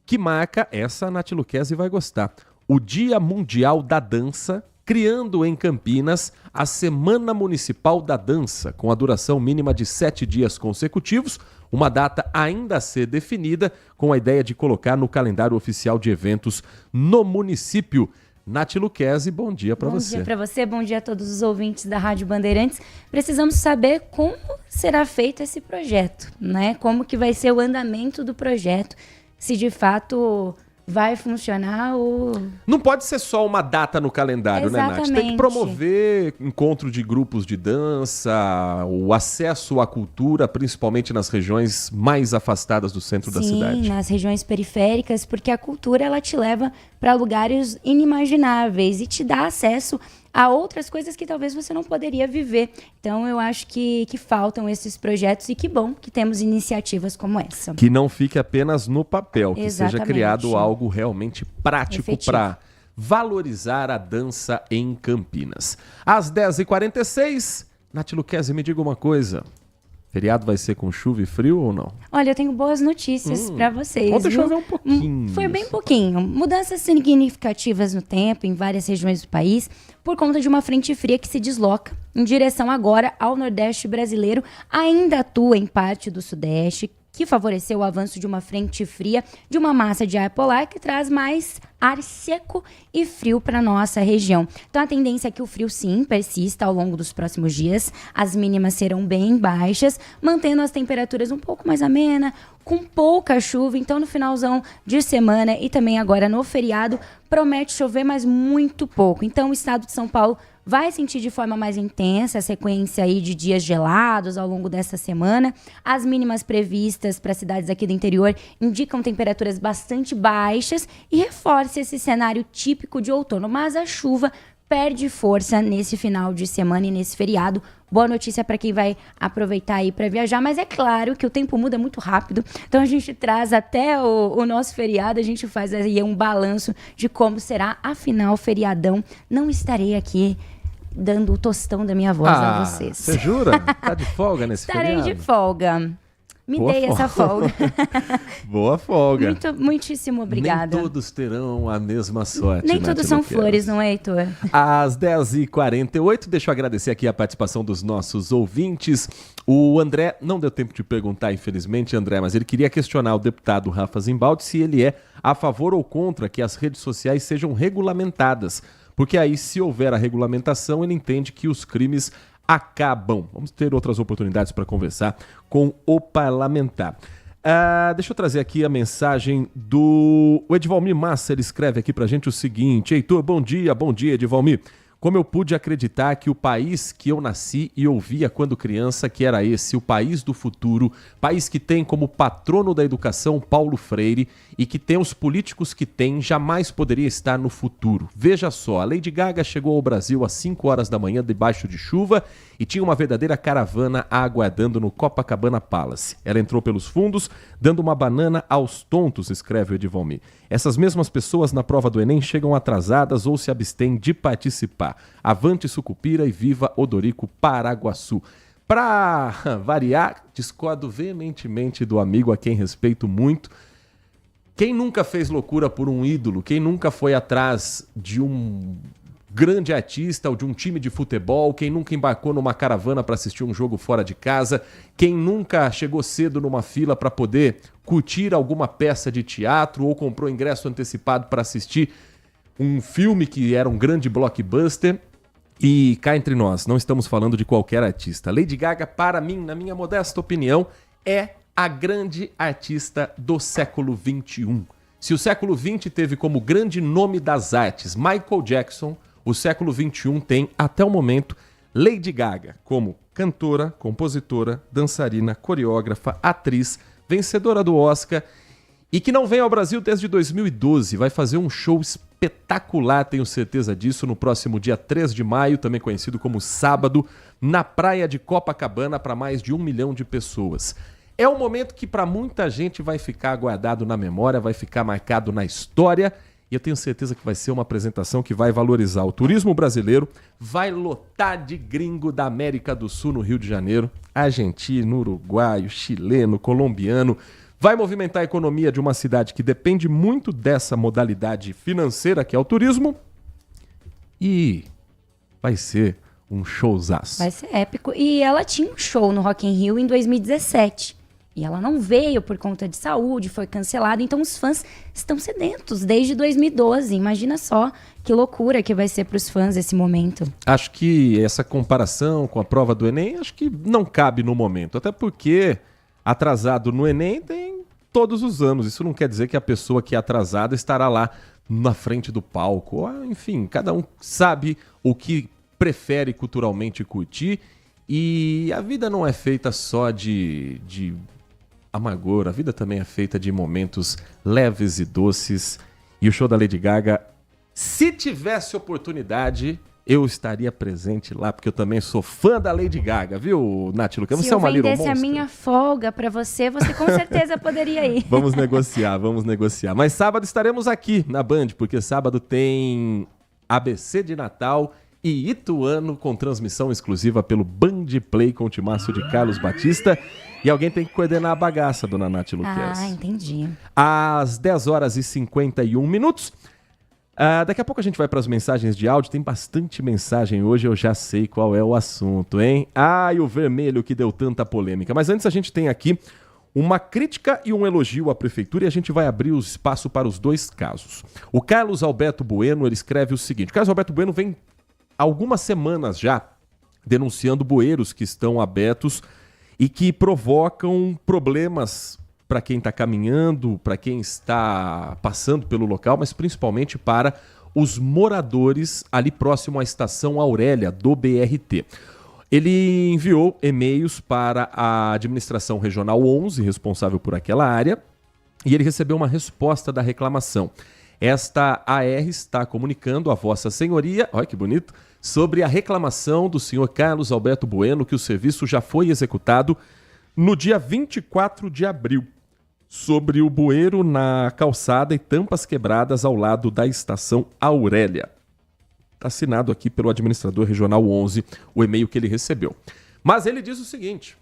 [SPEAKER 5] que marca, essa a Nath Luquezzi vai gostar, o Dia Mundial da Dança, criando em Campinas a Semana Municipal da Dança, com a duração mínima de 7 dias consecutivos, uma data ainda a ser definida, com a ideia de colocar no calendário oficial de eventos no município. Nath Luquezzi, bom dia para você.
[SPEAKER 16] Bom dia para você, bom dia a todos os ouvintes da Rádio Bandeirantes. Precisamos saber como será feito esse projeto, né? Como que vai ser o andamento do projeto, se de fato vai funcionar ou...
[SPEAKER 5] Não pode ser só uma data no calendário,
[SPEAKER 16] Exatamente.
[SPEAKER 5] Né, Nath? Tem que promover encontro de grupos de dança, o acesso à cultura, principalmente nas regiões mais afastadas do centro da cidade.
[SPEAKER 16] Sim, nas regiões periféricas, porque a cultura ela te leva para lugares inimagináveis e te dá acesso a outras coisas que talvez você não poderia viver. Então, eu acho que faltam esses projetos e que bom que temos iniciativas como essa.
[SPEAKER 5] Que não fique apenas no papel, que
[SPEAKER 16] Exatamente.
[SPEAKER 5] seja criado algo realmente prático para valorizar a dança em Campinas. Às 10h46, Nath Luquezzi, me diga uma coisa. Feriado vai ser com chuva e frio ou não?
[SPEAKER 16] Olha, eu tenho boas notícias para vocês.
[SPEAKER 5] Ontem choveu um pouquinho.
[SPEAKER 16] Foi bem pouquinho. Mudanças significativas no tempo em várias regiões do país por conta de uma frente fria que se desloca em direção agora ao Nordeste brasileiro. Ainda atua em parte do Sudeste, que favoreceu o avanço de uma frente fria de uma massa de ar polar que traz mais ar seco e frio para nossa região. Então a tendência é que o frio sim persista ao longo dos próximos dias. As mínimas serão bem baixas, mantendo as temperaturas um pouco mais amenas, com pouca chuva. Então no finalzão de semana e também agora no feriado promete chover, mas muito pouco. Então o estado de São Paulo vai sentir de forma mais intensa a sequência aí de dias gelados ao longo dessa semana. As mínimas previstas para cidades aqui do interior indicam temperaturas bastante baixas e reforça esse cenário típico de outono. Mas a chuva perde força nesse final de semana e nesse feriado. Boa notícia para quem vai aproveitar aí para viajar, mas é claro que o tempo muda muito rápido, então a gente traz até o nosso feriado, a gente faz aí um balanço de como será, afinal, feriadão. Não estarei aqui dando o tostão da minha voz a vocês.
[SPEAKER 5] Você jura? Tá de folga nesse feriado?
[SPEAKER 16] Estarei de folga. Me
[SPEAKER 5] Boa
[SPEAKER 16] dei essa folga.
[SPEAKER 5] Boa folga.
[SPEAKER 16] Muitíssimo obrigada.
[SPEAKER 5] Nem todos terão a mesma sorte.
[SPEAKER 16] Nem todos são flores, não é, Heitor?
[SPEAKER 5] Às 10h48, deixa eu agradecer aqui a participação dos nossos ouvintes. O André, não deu tempo de perguntar, infelizmente, André, mas ele queria questionar o deputado Rafa Zimbaldi se ele é a favor ou contra que as redes sociais sejam regulamentadas. Porque aí, se houver a regulamentação, ele entende que os crimes acabam. Vamos ter outras oportunidades para conversar com o parlamentar. Deixa eu trazer aqui a mensagem do Edvalmir Massa. Ele escreve aqui pra gente o seguinte: Heitor, bom dia, Edvalmir. Como eu pude acreditar que o país que eu nasci e ouvia quando criança que era esse, o país do futuro, país que tem como patrono da educação Paulo Freire e que tem os políticos que tem, jamais poderia estar no futuro. Veja só, a Lady Gaga chegou ao Brasil às 5 horas da manhã debaixo de chuva e tinha uma verdadeira caravana aguardando no Copacabana Palace. Ela entrou pelos fundos, dando uma banana aos tontos, escreve o Edvalmir. Essas mesmas pessoas na prova do Enem chegam atrasadas ou se abstêm de participar. Avante Sucupira e viva Odorico Paraguaçu. Para variar, discordo veementemente do amigo a quem respeito muito. Quem nunca fez loucura por um ídolo? Quem nunca foi atrás de um grande artista ou de um time de futebol? Quem nunca embarcou numa caravana para assistir um jogo fora de casa? Quem nunca chegou cedo numa fila para poder curtir alguma peça de teatro ou comprou ingresso antecipado para assistir um filme que era um grande blockbuster? E cá entre nós, não estamos falando de qualquer artista. Lady Gaga, para mim, na minha modesta opinião, é a grande artista do século XXI. Se o século XX teve como grande nome das artes Michael Jackson, o século XXI tem, até o momento, Lady Gaga, como cantora, compositora, dançarina, coreógrafa, atriz, vencedora do Oscar e que não vem ao Brasil desde 2012. Vai fazer um show espetacular, tenho certeza disso, no próximo dia 3 de maio, também conhecido como sábado, na praia de Copacabana, para mais de 1 milhão de pessoas. É um momento que para muita gente vai ficar guardado na memória, vai ficar marcado na história. E eu tenho certeza que vai ser uma apresentação que vai valorizar o turismo brasileiro, vai lotar de gringo da América do Sul no Rio de Janeiro, argentino, uruguaio, chileno, colombiano, vai movimentar a economia de uma cidade que depende muito dessa modalidade financeira que é o turismo e vai ser um showzaço.
[SPEAKER 16] Vai ser épico. E ela tinha um show no Rock in Rio em 2017. E ela não veio por conta de saúde, foi cancelada. Então os fãs estão sedentos desde 2012. Imagina só que loucura que vai ser para os fãs esse momento.
[SPEAKER 5] Acho que essa comparação com a prova do Enem, acho que não cabe no momento. Até porque atrasado no Enem tem todos os anos. Isso não quer dizer que a pessoa que é atrasada estará lá na frente do palco. Enfim, cada um sabe o que prefere culturalmente curtir. E a vida não é feita só de amargor, a vida também é feita de momentos leves e doces. E o show da Lady Gaga, se tivesse oportunidade, eu estaria presente lá, porque eu também sou fã da Lady Gaga, viu, Nath Lucas? Você é uma little monster.
[SPEAKER 16] Se eu vendesse a minha folga pra você, você com certeza poderia ir.
[SPEAKER 5] Vamos negociar. Mas sábado estaremos aqui na Band, porque sábado tem ABC de Natal e Ituano com transmissão exclusiva pelo Band Play com o timaço de Carlos Batista. E alguém tem que coordenar a bagaça, dona Nath Luquez.
[SPEAKER 16] Entendi.
[SPEAKER 5] Às 10 horas e 51 minutos. Daqui a pouco a gente vai para as mensagens de áudio. Tem bastante mensagem hoje, eu já sei qual é o assunto, hein? E o vermelho que deu tanta polêmica. Mas antes a gente tem aqui uma crítica e um elogio à prefeitura e a gente vai abrir o espaço para os dois casos. O Carlos Alberto Bueno, ele escreve o seguinte. O Carlos Alberto Bueno vem há algumas semanas já denunciando bueiros que estão abertos e que provocam problemas para quem está caminhando, para quem está passando pelo local, mas principalmente para os moradores ali próximo à estação Aurélia do BRT. Ele enviou e-mails para a administração regional 11, responsável por aquela área, e ele recebeu uma resposta da reclamação. Esta AR está comunicando a Vossa Senhoria, olha que bonito, sobre a reclamação do senhor Carlos Alberto Bueno que o serviço já foi executado no dia 24 de abril, sobre o bueiro na calçada e tampas quebradas ao lado da estação Aurélia. Está assinado aqui pelo administrador regional 11 o e-mail que ele recebeu. Mas ele diz o seguinte: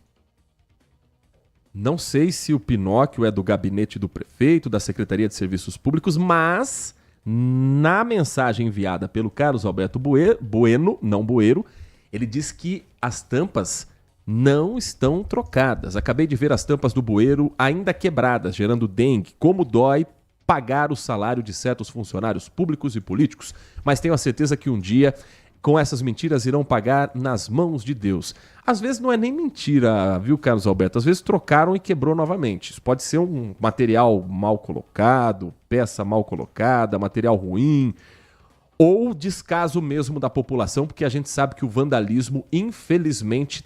[SPEAKER 5] não sei se o Pinóquio é do gabinete do prefeito, da Secretaria de Serviços Públicos, mas na mensagem enviada pelo Carlos Alberto Bueno, não Bueiro, ele diz que as tampas não estão trocadas. Acabei de ver as tampas do bueiro ainda quebradas, gerando dengue. Como dói pagar o salário de certos funcionários públicos e políticos, mas tenho a certeza que um dia, com essas mentiras, irão pagar nas mãos de Deus. Às vezes não é nem mentira, viu, Carlos Alberto? Às vezes trocaram e quebrou novamente. Isso pode ser um material mal colocado, peça mal colocada, material ruim, ou descaso mesmo da população, porque a gente sabe que o vandalismo, infelizmente,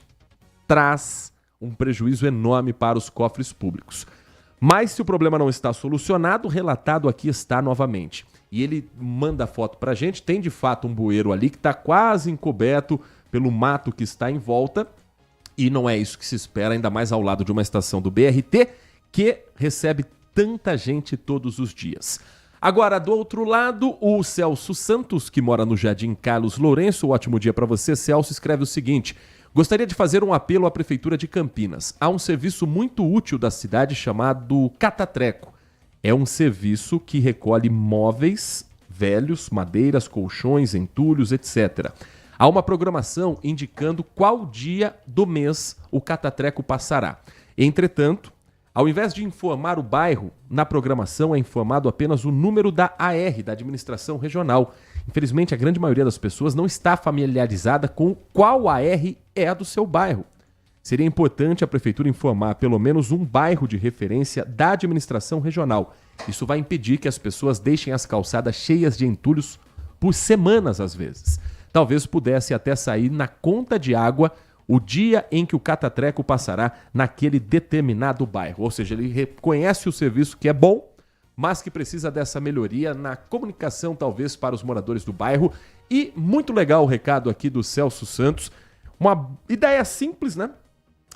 [SPEAKER 5] traz um prejuízo enorme para os cofres públicos. Mas se o problema não está solucionado, o relatado aqui está novamente. E ele manda foto pra gente, tem de fato um bueiro ali que está quase encoberto pelo mato que está em volta, e não é isso que se espera, ainda mais ao lado de uma estação do BRT, que recebe tanta gente todos os dias. Agora, do outro lado, o Celso Santos, que mora no Jardim Carlos Lourenço, um ótimo dia para você, Celso, escreve o seguinte: gostaria de fazer um apelo à Prefeitura de Campinas. Há um serviço muito útil da cidade chamado Catatreco. É um serviço que recolhe móveis velhos, madeiras, colchões, entulhos, etc. Há uma programação indicando qual dia do mês o Catatreco passará. Entretanto, ao invés de informar o bairro, na programação é informado apenas o número da AR, da administração regional. Infelizmente, a grande maioria das pessoas não está familiarizada com qual AR é a do seu bairro. Seria importante a Prefeitura informar pelo menos um bairro de referência da administração regional. Isso vai impedir que as pessoas deixem as calçadas cheias de entulhos por semanas, às vezes. talvez pudesse até sair na conta de água o dia em que o catatreco passará naquele determinado bairro. Ou seja, ele reconhece o serviço que é bom, mas que precisa dessa melhoria na comunicação, talvez, para os moradores do bairro. E muito legal o recado aqui do Celso Santos. Uma ideia simples, né?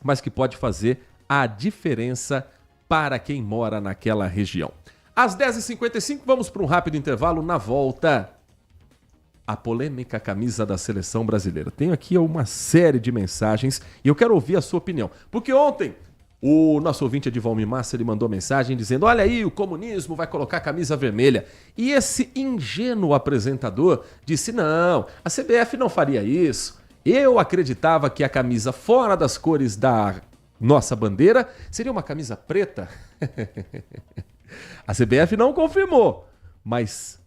[SPEAKER 5] Mas que pode fazer a diferença para quem mora naquela região. Às 10h55, vamos para um rápido intervalo. Na volta, a polêmica camisa da seleção brasileira. Tenho aqui uma série de mensagens e eu quero ouvir a sua opinião. Porque ontem, o nosso ouvinte Edivalmir Massa, ele mandou mensagem dizendo: olha aí, o comunismo vai colocar a camisa vermelha. E esse ingênuo apresentador disse: não, a CBF não faria isso. Eu acreditava que a camisa fora das cores da nossa bandeira seria uma camisa preta. A CBF não confirmou, mas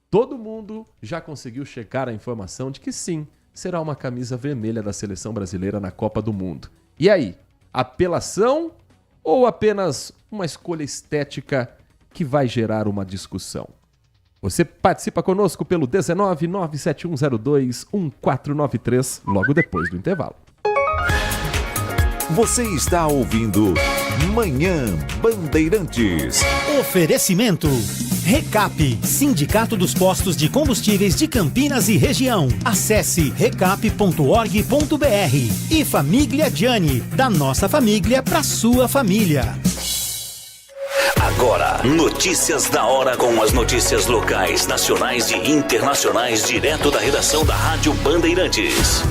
[SPEAKER 5] todo mundo já conseguiu checar a informação de que sim, será uma camisa vermelha da seleção brasileira na Copa do Mundo. E aí, apelação ou apenas uma escolha estética que vai gerar uma discussão? Você participa conosco pelo 19971021493, logo depois do intervalo.
[SPEAKER 1] Você está ouvindo Manhã Bandeirantes.
[SPEAKER 4] Oferecimento. Recap, Sindicato dos Postos de Combustíveis de Campinas e Região. Acesse recap.org.br. E Família Gianni, da nossa família para sua família.
[SPEAKER 3] Agora, notícias da hora com as notícias locais, nacionais e internacionais, direto da redação da Rádio Bandeirantes.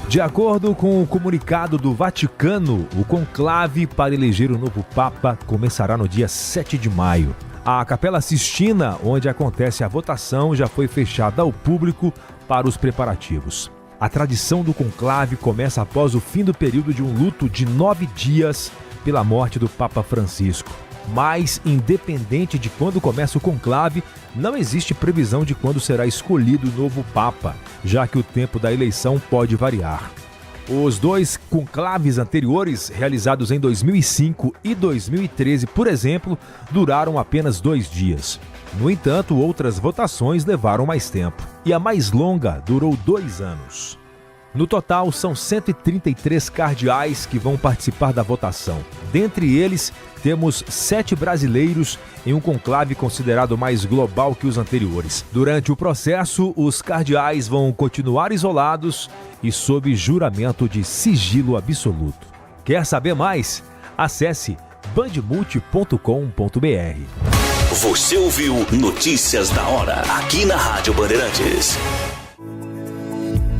[SPEAKER 17] De acordo com o comunicado do Vaticano, o conclave para eleger o novo Papa começará no dia 7 de maio. A Capela Sistina, onde acontece a votação, já foi fechada ao público para os preparativos. A tradição do conclave começa após o fim do período de um luto de 9 dias pela morte do Papa Francisco. Mas, independente de quando começa o conclave, não existe previsão de quando será escolhido o novo Papa, já que o tempo da eleição pode variar. Os dois conclaves anteriores, realizados em 2005 e 2013, por exemplo, duraram apenas 2 dias. No entanto, outras votações levaram mais tempo, e a mais longa durou 2 anos. No total, são 133 cardeais que vão participar da votação. Dentre eles, temos 7 brasileiros em um conclave considerado mais global que os anteriores. Durante o processo, os cardeais vão continuar isolados e sob juramento de sigilo absoluto. Quer saber mais? Acesse bandmulti.com.br.
[SPEAKER 3] Você ouviu Notícias da Hora, aqui na Rádio Bandeirantes.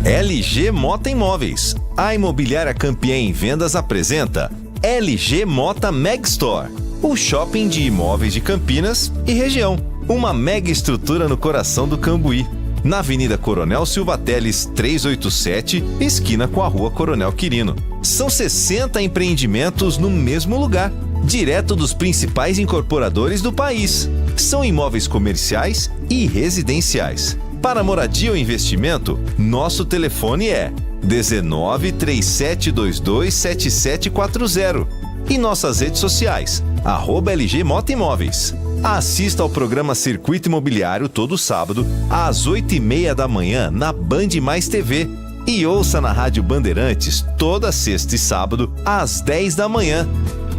[SPEAKER 12] LG Mota Imóveis. A imobiliária campeã em vendas apresenta LG Mota Meg Store, o shopping de imóveis de Campinas e região. Uma mega estrutura no coração do Cambuí, na Avenida Coronel Silva Teles 387, esquina com a Rua Coronel Quirino. São 60 empreendimentos no mesmo lugar, direto dos principais incorporadores do país. São imóveis comerciais e residenciais. Para moradia ou investimento, nosso telefone é 19 3722 7740 e nossas redes sociais, @LG Mota Imóveis. Assista ao programa Circuito Imobiliário todo sábado, às 8h30 da manhã, na Band Mais TV. E ouça na Rádio Bandeirantes toda sexta e sábado, às 10 da manhã.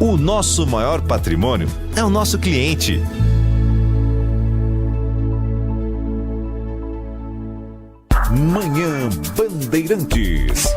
[SPEAKER 12] O nosso maior patrimônio é o nosso cliente.
[SPEAKER 1] Manhã Bandeirantes.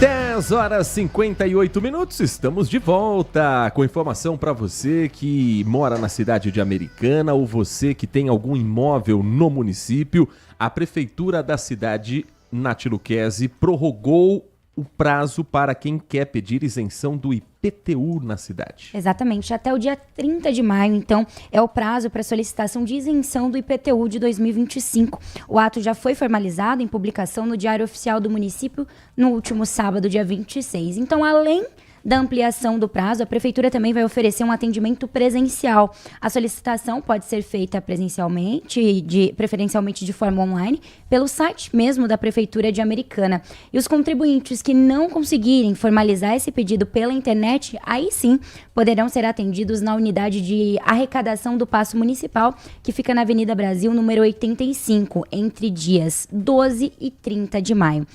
[SPEAKER 5] 10h58, estamos de volta com informação para você que mora na cidade de Americana ou você que tem algum imóvel no município. A Prefeitura da cidade, Nath Luquezzi, prorrogou o prazo para quem quer pedir isenção do IPTU na cidade.
[SPEAKER 16] Exatamente, até o dia 30 de maio, então, é o prazo para solicitação de isenção do IPTU de 2025. O ato já foi formalizado em publicação no Diário Oficial do Município no último sábado, dia 26. Então, além da ampliação do prazo, a Prefeitura também vai oferecer um atendimento presencial. A solicitação pode ser feita presencialmente, preferencialmente de forma online, pelo site mesmo da Prefeitura de Americana. E os contribuintes que não conseguirem formalizar esse pedido pela internet, aí sim poderão ser atendidos na unidade de arrecadação do Paço Municipal, que fica na Avenida Brasil, número 85, entre dias 12 e 30 de maio.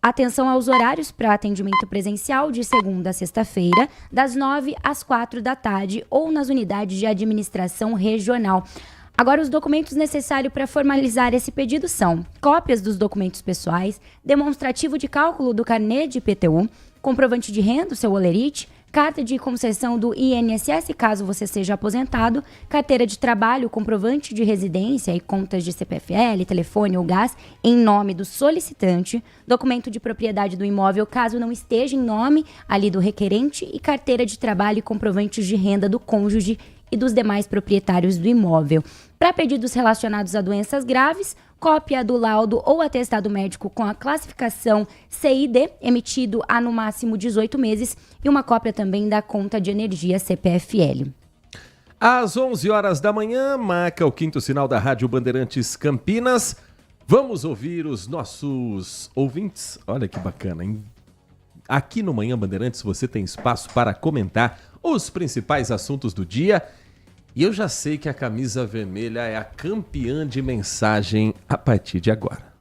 [SPEAKER 16] Atenção aos horários para atendimento presencial de segunda a sexta-feira, das 9 às 4 da tarde ou nas unidades de administração regional. Agora, os documentos necessários para formalizar esse pedido são cópias dos documentos pessoais, demonstrativo de cálculo do carnê de IPTU, comprovante de renda, o seu olerite, carta de concessão do INSS, caso você seja aposentado, carteira de trabalho, comprovante de residência e contas de CPFL, telefone ou gás em nome do solicitante, documento de propriedade do imóvel, caso não esteja em nome ali do requerente, e carteira de trabalho e comprovantes de renda do cônjuge e dos demais proprietários do imóvel. Para pedidos relacionados a doenças graves, cópia do laudo ou atestado médico com a classificação CID, emitido há no máximo 18 meses, e uma cópia também da conta de energia CPFL.
[SPEAKER 5] Às 11 horas da manhã, marca o 5º sinal da Rádio Bandeirantes Campinas. Vamos ouvir os nossos ouvintes. Olha que bacana, hein? Aqui no Manhã Bandeirantes você tem espaço para comentar os principais assuntos do dia. E eu já sei que a camisa vermelha é a campeã de mensagem a partir de agora.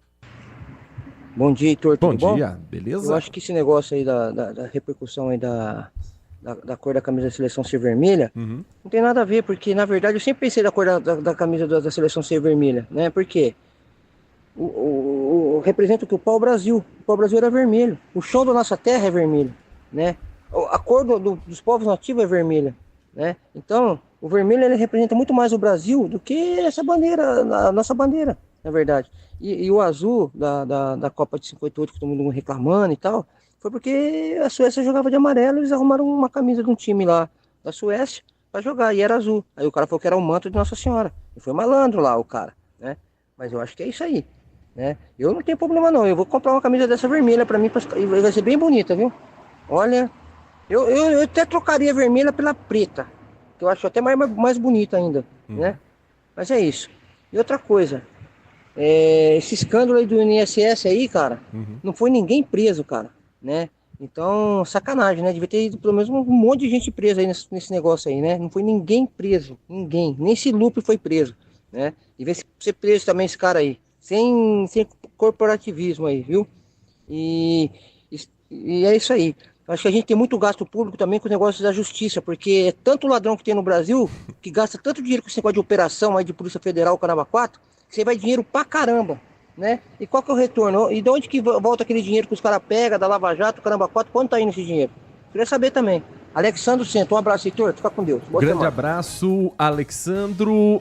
[SPEAKER 18] Bom dia, Heitor.
[SPEAKER 5] Bom dia, beleza?
[SPEAKER 18] Eu acho que esse negócio aí da repercussão aí da cor da camisa da seleção ser vermelha, não tem nada a ver, porque na verdade eu sempre pensei da cor da camisa da seleção ser vermelha, né? Por quê? Representa o que? O pau-brasil. O pau-brasil era vermelho. O chão da nossa terra é vermelho, né? A cor dos povos nativos é vermelha, né? Então, o vermelho ele representa muito mais o Brasil do que essa bandeira, a nossa bandeira, na verdade. E o azul da Copa de 58, que todo mundo reclamando e tal, foi porque a Suécia jogava de amarelo e eles arrumaram uma camisa de um time lá da Suécia para jogar, e era azul. Aí o cara falou que era o manto de Nossa Senhora. E foi malandro lá o cara, né? Mas eu acho que é isso aí, né? Eu não tenho problema não, eu vou comprar uma camisa dessa vermelha para mim, vai ser bem bonita, viu? Olha, eu até trocaria a vermelha pela preta, que eu acho até mais bonita ainda, né? Mas é isso. E outra coisa, esse escândalo aí do INSS aí, cara, não foi ninguém preso, cara, né? Então, sacanagem, né? Devia ter ido pelo menos um monte de gente presa aí nesse negócio aí, né? Não foi ninguém preso, ninguém, nem esse Lupe foi preso, né? Devia ser preso também esse cara aí, sem corporativismo aí, viu? E é isso aí. Acho que a gente tem muito gasto público também com os negócios da justiça, porque é tanto ladrão que tem no Brasil, que gasta tanto dinheiro com esse negócio de operação aí de Polícia Federal, Caramba 4, que você vai dinheiro pra caramba, né? E qual que é o retorno? E de onde que volta aquele dinheiro que os caras pegam, da Lava Jato, Caramba 4, quanto tá indo esse dinheiro? Queria saber também. Alexandro Centro, um abraço, Heitor, fica com Deus. Boa
[SPEAKER 5] Grande
[SPEAKER 18] semana.
[SPEAKER 5] abraço, Alexandro.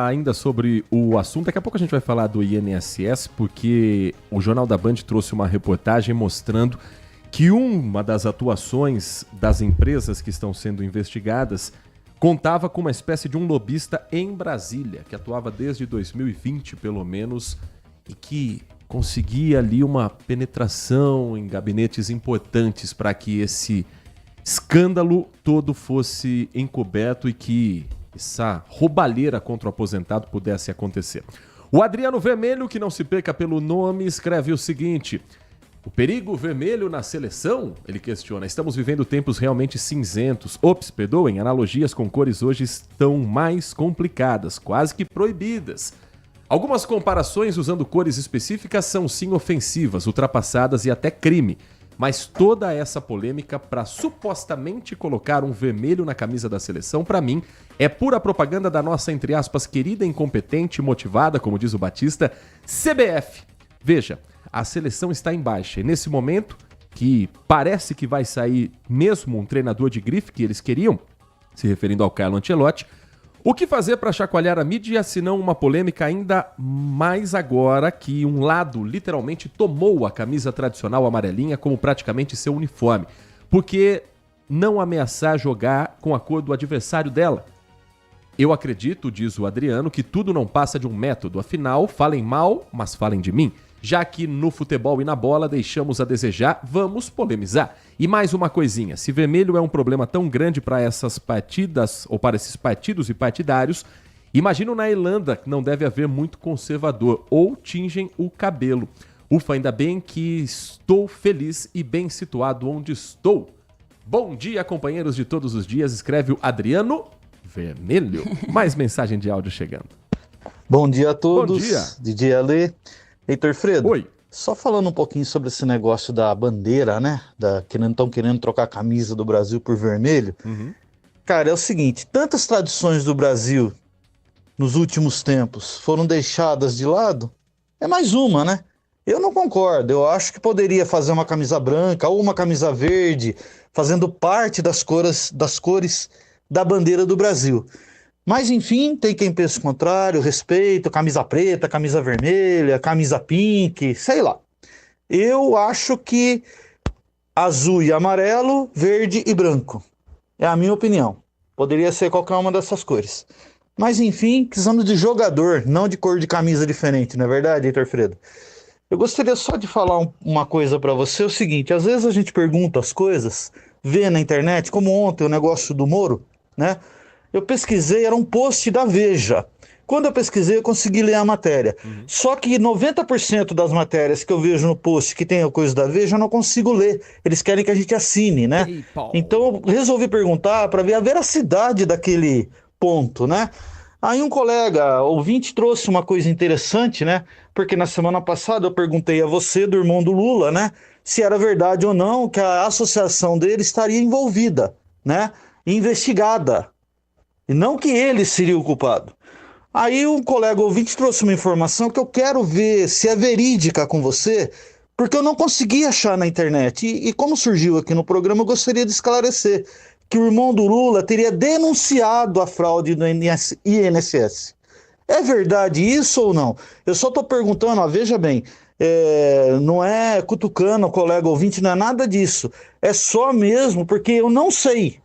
[SPEAKER 5] Ainda sobre o assunto, daqui a pouco a gente vai falar do INSS, porque o Jornal da Band trouxe uma reportagem mostrando que uma das atuações das empresas que estão sendo investigadas contava com uma espécie de um lobista em Brasília, que atuava desde 2020, pelo menos, e que conseguia ali uma penetração em gabinetes importantes para que esse escândalo todo fosse encoberto e que essa roubalheira contra o aposentado pudesse acontecer. O Adriano Vermelho, que não se perca pelo nome, escreve o seguinte: o perigo vermelho na seleção? Ele questiona. Estamos vivendo tempos realmente cinzentos. Perdoem, analogias com cores hoje estão mais complicadas, quase que proibidas. Algumas comparações usando cores específicas são sim ofensivas, ultrapassadas e até crime. Mas toda essa polêmica para supostamente colocar um vermelho na camisa da seleção, para mim, é pura propaganda da nossa, entre aspas, querida, incompetente, motivada, como diz o Batista, CBF. Veja, a seleção está em baixa e nesse momento, que parece que vai sair mesmo um treinador de grife que eles queriam, se referindo ao Carlo Ancelotti, o que fazer para chacoalhar a mídia, se não uma polêmica ainda mais agora que um lado literalmente tomou a camisa tradicional amarelinha como praticamente seu uniforme? Porque não ameaçar jogar com a cor do adversário dela? Eu acredito, diz o Adriano, que tudo não passa de um método. Afinal, falem mal, mas falem de mim. Já que no futebol e na bola deixamos a desejar, vamos polemizar. E mais uma coisinha, se vermelho é um problema tão grande para essas partidas, ou para esses partidos e partidários, imagino na Irlanda que não deve haver muito conservador, ou tingem o cabelo. Ufa, ainda bem que estou feliz e bem situado onde estou. Bom dia, companheiros de todos os dias, escreve o Adriano Vermelho. Mais mensagem de áudio chegando.
[SPEAKER 19] Bom dia a todos.
[SPEAKER 5] Bom dia.
[SPEAKER 19] DJ Ale. Heitor Fredo.
[SPEAKER 5] Oi.
[SPEAKER 19] Só falando um pouquinho sobre esse negócio da bandeira, né? Estão querendo trocar a camisa do Brasil por vermelho. Cara, é o seguinte, tantas tradições do Brasil nos últimos tempos foram deixadas de lado, é mais uma, né? Eu não concordo, eu acho que poderia fazer uma camisa branca ou uma camisa verde, fazendo parte das cores da bandeira do Brasil. Mas, enfim, tem quem pense o contrário, respeito, camisa preta, camisa vermelha, camisa pink, sei lá. Eu acho que azul e amarelo, verde e branco. É a minha opinião. Poderia ser qualquer uma dessas cores. Mas, enfim, precisamos de jogador, não de cor de camisa diferente, não é verdade, Heitor Fredo? Eu gostaria só de falar uma coisa para você, é o seguinte, às vezes a gente pergunta as coisas, vê na internet, como ontem o negócio do Moro, né? Eu pesquisei, era um post da Veja. Quando eu pesquisei, eu consegui ler a matéria. Só que 90% das matérias que eu vejo no post que tem a coisa da Veja, eu não consigo ler. Eles querem que a gente assine, né? Então eu resolvi perguntar para ver a veracidade daquele ponto, né? Aí um colega ouvinte trouxe uma coisa interessante, né? Porque na semana passada eu perguntei a você, do irmão do Lula, né? Se era verdade ou não que a associação dele estaria envolvida, né? Investigada. E não que ele seria o culpado. Aí um colega ouvinte trouxe uma informação que eu quero ver se é verídica com você, porque eu não consegui achar na internet. E como surgiu aqui no programa, eu gostaria de esclarecer que o irmão do Lula teria denunciado a fraude do INSS. É verdade isso ou não? Eu só estou perguntando, ó, veja bem, não é cutucando o colega ouvinte, não é nada disso. É só mesmo porque eu não sei.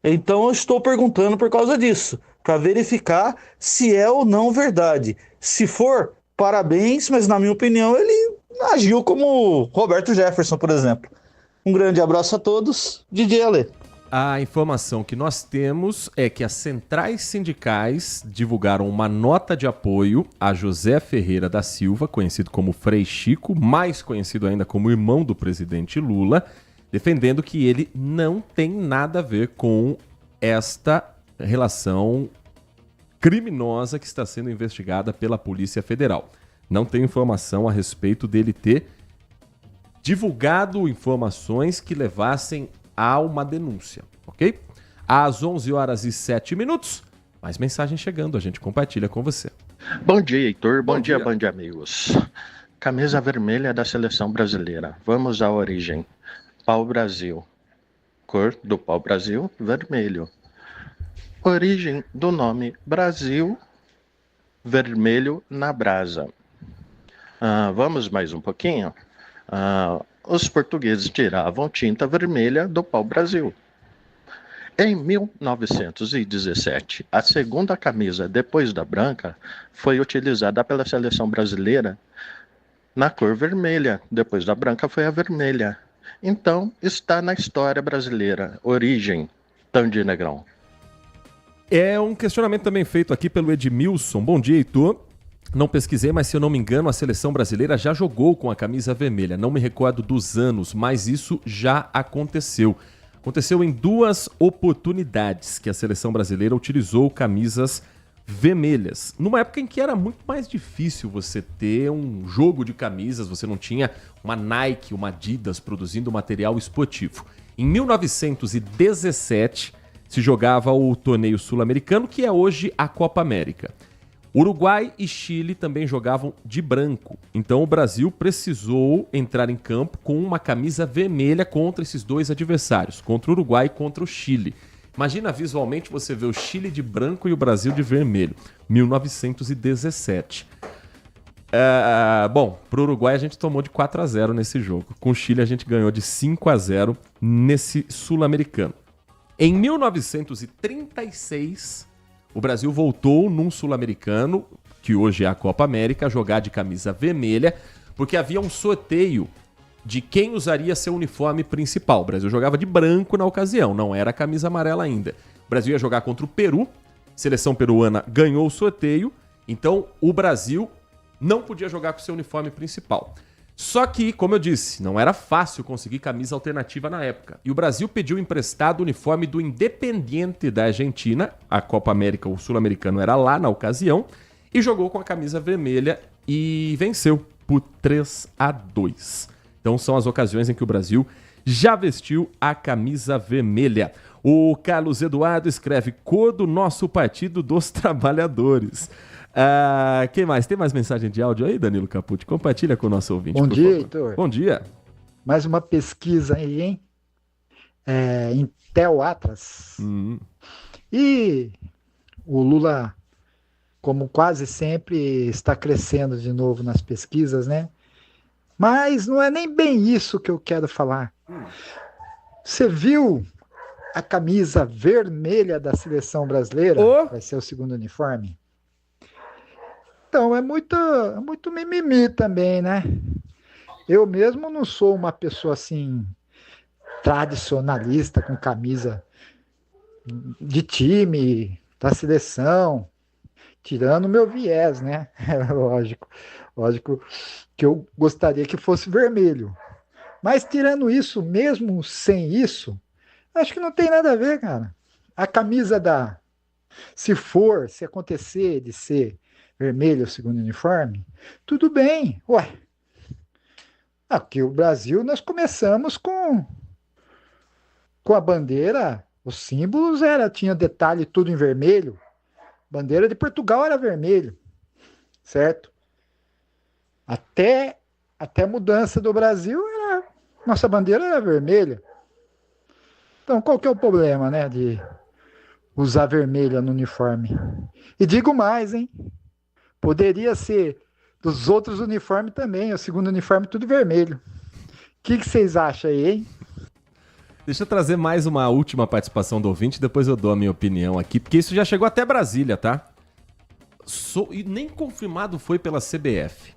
[SPEAKER 19] Então eu estou perguntando por causa disso, para verificar se é ou não verdade. Se for, parabéns, mas na minha opinião ele agiu como Roberto Jefferson, por exemplo. Um grande abraço a todos, DJ Ale.
[SPEAKER 5] A informação que nós temos é que as centrais sindicais divulgaram uma nota de apoio a José Ferreira da Silva, conhecido como Frei Chico, mais conhecido ainda como irmão do presidente Lula, defendendo que ele não tem nada a ver com esta relação criminosa que está sendo investigada pela Polícia Federal. Não tem informação a respeito dele ter divulgado informações que levassem a uma denúncia, ok? Às 11h07, mais mensagem chegando, a gente compartilha com você.
[SPEAKER 20] Bom dia, Heitor. Bom dia, band de amigos. Camisa vermelha da seleção brasileira. Vamos à origem. Pau-Brasil. Cor do pau-brasil, vermelho. Origem do nome Brasil, vermelho na brasa. Vamos mais um pouquinho? Os portugueses tiravam tinta vermelha do pau-brasil. Em 1917, a segunda camisa, depois da branca, foi utilizada pela seleção brasileira na cor vermelha. Depois da branca foi a vermelha. Então, está na história brasileira. Origem, Tandy Negrão.
[SPEAKER 5] É um questionamento também feito aqui pelo Edmilson. Bom dia, Heitor. Não pesquisei, mas se eu não me engano, a seleção brasileira já jogou com a camisa vermelha. Não me recordo dos anos, mas isso já aconteceu. Aconteceu em 2 oportunidades que a seleção brasileira utilizou camisas vermelhas. Numa época em que era muito mais difícil você ter um jogo de camisas, você não tinha uma Nike, uma Adidas produzindo material esportivo. Em 1917 se jogava o torneio sul-americano, que é hoje a Copa América. Uruguai e Chile também jogavam de branco. Então o Brasil precisou entrar em campo com uma camisa vermelha contra esses dois adversários, contra o Uruguai e contra o Chile. Imagina visualmente você ver o Chile de branco e o Brasil de vermelho. 1917. Bom, para o Uruguai a gente tomou de 4-0 nesse jogo. Com o Chile a gente ganhou de 5-0 nesse sul-americano. Em 1936, o Brasil voltou num sul-americano, que hoje é a Copa América, a jogar de camisa vermelha, porque havia um sorteio de quem usaria seu uniforme principal. O Brasil jogava de branco na ocasião, não era a camisa amarela ainda. O Brasil ia jogar contra o Peru, seleção peruana ganhou o sorteio, então o Brasil não podia jogar com seu uniforme principal. Só que, como eu disse, não era fácil conseguir camisa alternativa na época. E o Brasil pediu emprestado o uniforme do Independiente da Argentina, a Copa América, o sul-americano era lá na ocasião, e jogou com a camisa vermelha e venceu por 3-2. Então são as ocasiões em que o Brasil já vestiu a camisa vermelha. O Carlos Eduardo escreve: cor do nosso Partido dos Trabalhadores. Quem mais? Tem mais mensagem de áudio aí, Danilo Capucci? Compartilha com o nosso ouvinte,
[SPEAKER 21] Bom dia,
[SPEAKER 5] favor.
[SPEAKER 21] Heitor.
[SPEAKER 5] Bom dia.
[SPEAKER 21] Mais uma pesquisa aí, hein? Intel Atlas. E o Lula, como quase sempre, está crescendo de novo nas pesquisas, né? Mas não é nem bem isso que eu quero falar. Você viu a camisa vermelha da seleção brasileira? Vai ser o segundo uniforme? Então, é muito mimimi também, né? Eu mesmo não sou uma pessoa assim tradicionalista com camisa de time, da seleção, tirando o meu viés, né? Lógico que eu gostaria que fosse vermelho. Mas tirando isso, mesmo sem isso, acho que não tem nada a ver, cara. A camisa se acontecer de ser vermelho o segundo uniforme, tudo bem. Ué, aqui o Brasil nós começamos com a bandeira, os símbolos tinha detalhe tudo em vermelho. Bandeira de Portugal era vermelho, certo? Até a mudança do Brasil, nossa bandeira era vermelha. Então, qual que é o problema, né, de usar vermelha no uniforme? E digo mais, hein? Poderia ser dos outros uniformes também, o segundo uniforme tudo vermelho. O que vocês acham aí, hein?
[SPEAKER 5] Deixa eu trazer mais uma última participação do ouvinte, depois eu dou a minha opinião aqui, porque isso já chegou até Brasília, tá? E nem confirmado foi pela CBF,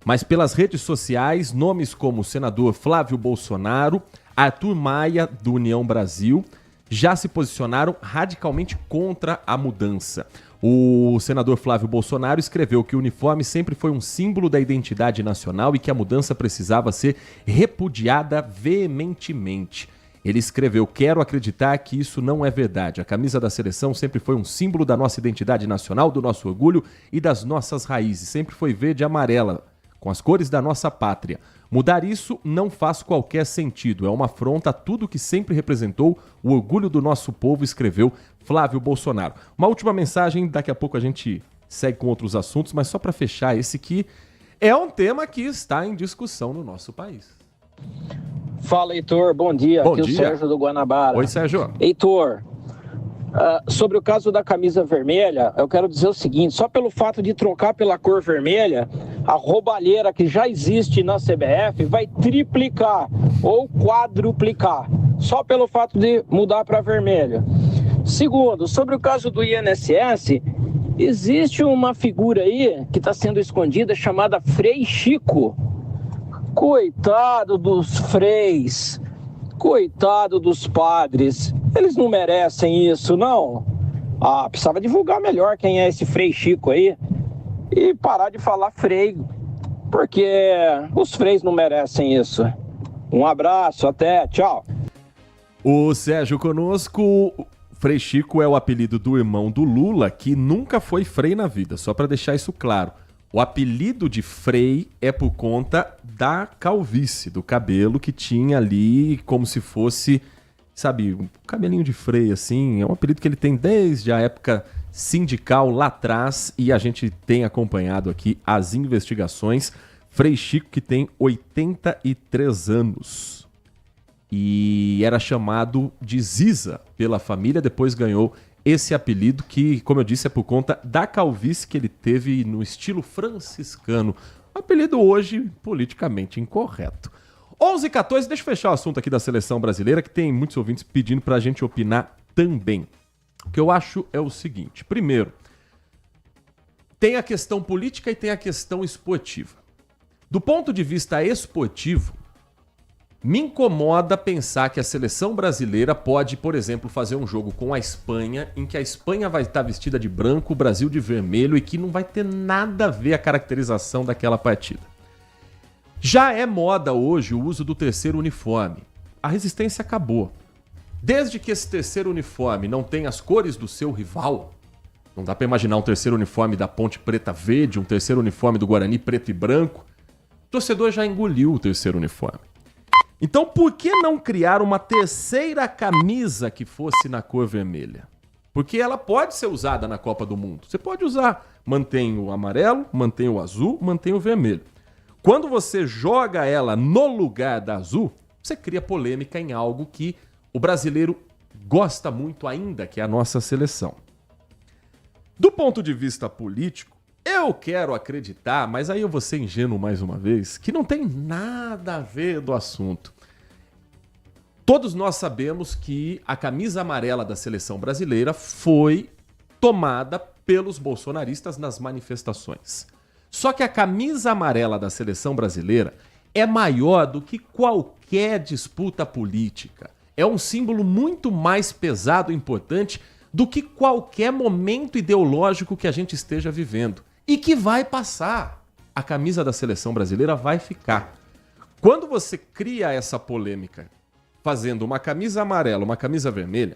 [SPEAKER 5] mas pelas redes sociais, nomes como o senador Flávio Bolsonaro, Arthur Maia, do União Brasil, já se posicionaram radicalmente contra a mudança. O senador Flávio Bolsonaro escreveu que o uniforme sempre foi um símbolo da identidade nacional e que a mudança precisava ser repudiada veementemente. Ele escreveu: quero acreditar que isso não é verdade. A camisa da seleção sempre foi um símbolo da nossa identidade nacional, do nosso orgulho e das nossas raízes. Sempre foi verde e amarela, com as cores da nossa pátria. Mudar isso não faz qualquer sentido. É uma afronta a tudo que sempre representou o orgulho do nosso povo, escreveu Flávio Bolsonaro. Uma última mensagem, daqui a pouco a gente segue com outros assuntos, mas só para fechar esse que é um tema que está em discussão no nosso país.
[SPEAKER 22] Fala, Heitor, bom dia.
[SPEAKER 5] Bom
[SPEAKER 22] Aqui
[SPEAKER 5] dia.
[SPEAKER 22] o Sérgio do Guanabara.
[SPEAKER 5] Oi, Sérgio.
[SPEAKER 22] Heitor, sobre o caso da camisa vermelha, eu quero dizer o seguinte: só pelo fato de trocar pela cor vermelha, a roubalheira que já existe na CBF vai triplicar ou quadruplicar, só pelo fato de mudar para vermelho. Segundo, sobre o caso do INSS, existe uma figura aí que está sendo escondida chamada Frei Chico. Coitado dos freis, coitado dos padres, eles não merecem isso, não? Precisava divulgar melhor quem é esse Frei Chico aí e parar de falar frei, porque os freis não merecem isso. Um abraço, até, tchau.
[SPEAKER 5] O Sérgio conosco. Frei Chico é o apelido do irmão do Lula, que nunca foi frei na vida, só para deixar isso claro. O apelido de Frei é por conta da calvície, do cabelo que tinha ali como se fosse, sabe, um cabelinho de Frei, assim. É um apelido que ele tem desde a época sindical lá atrás e a gente tem acompanhado aqui as investigações. Frei Chico, que tem 83 anos e era chamado de Ziza pela família, depois ganhou esse apelido que, como eu disse, é por conta da calvície que ele teve no estilo franciscano. Um apelido hoje politicamente incorreto. 11h14, deixa eu fechar o assunto aqui da seleção brasileira, que tem muitos ouvintes pedindo pra gente opinar também. O que eu acho é o seguinte: primeiro, tem a questão política e tem a questão esportiva. Do ponto de vista esportivo, Me incomoda pensar que a seleção brasileira pode, por exemplo, fazer um jogo com a Espanha, em que a Espanha vai estar vestida de branco, o Brasil de vermelho, e que não vai ter nada a ver a caracterização daquela partida. Já é moda hoje o uso do terceiro uniforme. A resistência acabou. Desde que esse terceiro uniforme não tenha as cores do seu rival, não dá para imaginar um terceiro uniforme da Ponte Preta verde, um terceiro uniforme do Guarani preto e branco. O torcedor já engoliu o terceiro uniforme. Então, por que não criar uma terceira camisa que fosse na cor vermelha? Porque ela pode ser usada na Copa do Mundo. Você pode usar. Mantém o amarelo, mantém o azul, mantém o vermelho. Quando você joga ela no lugar da azul, você cria polêmica em algo que o brasileiro gosta muito ainda, que é a nossa seleção. Do ponto de vista político, eu quero acreditar, mas aí eu vou ser ingênuo mais uma vez, que não tem nada a ver do assunto. Todos nós sabemos que a camisa amarela da seleção brasileira foi tomada pelos bolsonaristas nas manifestações. Só que a camisa amarela da seleção brasileira é maior do que qualquer disputa política. É um símbolo muito mais pesado e importante do que qualquer momento ideológico que a gente esteja vivendo. E que vai passar. A camisa da seleção brasileira vai ficar. Quando você cria essa polêmica fazendo uma camisa amarela, uma camisa vermelha,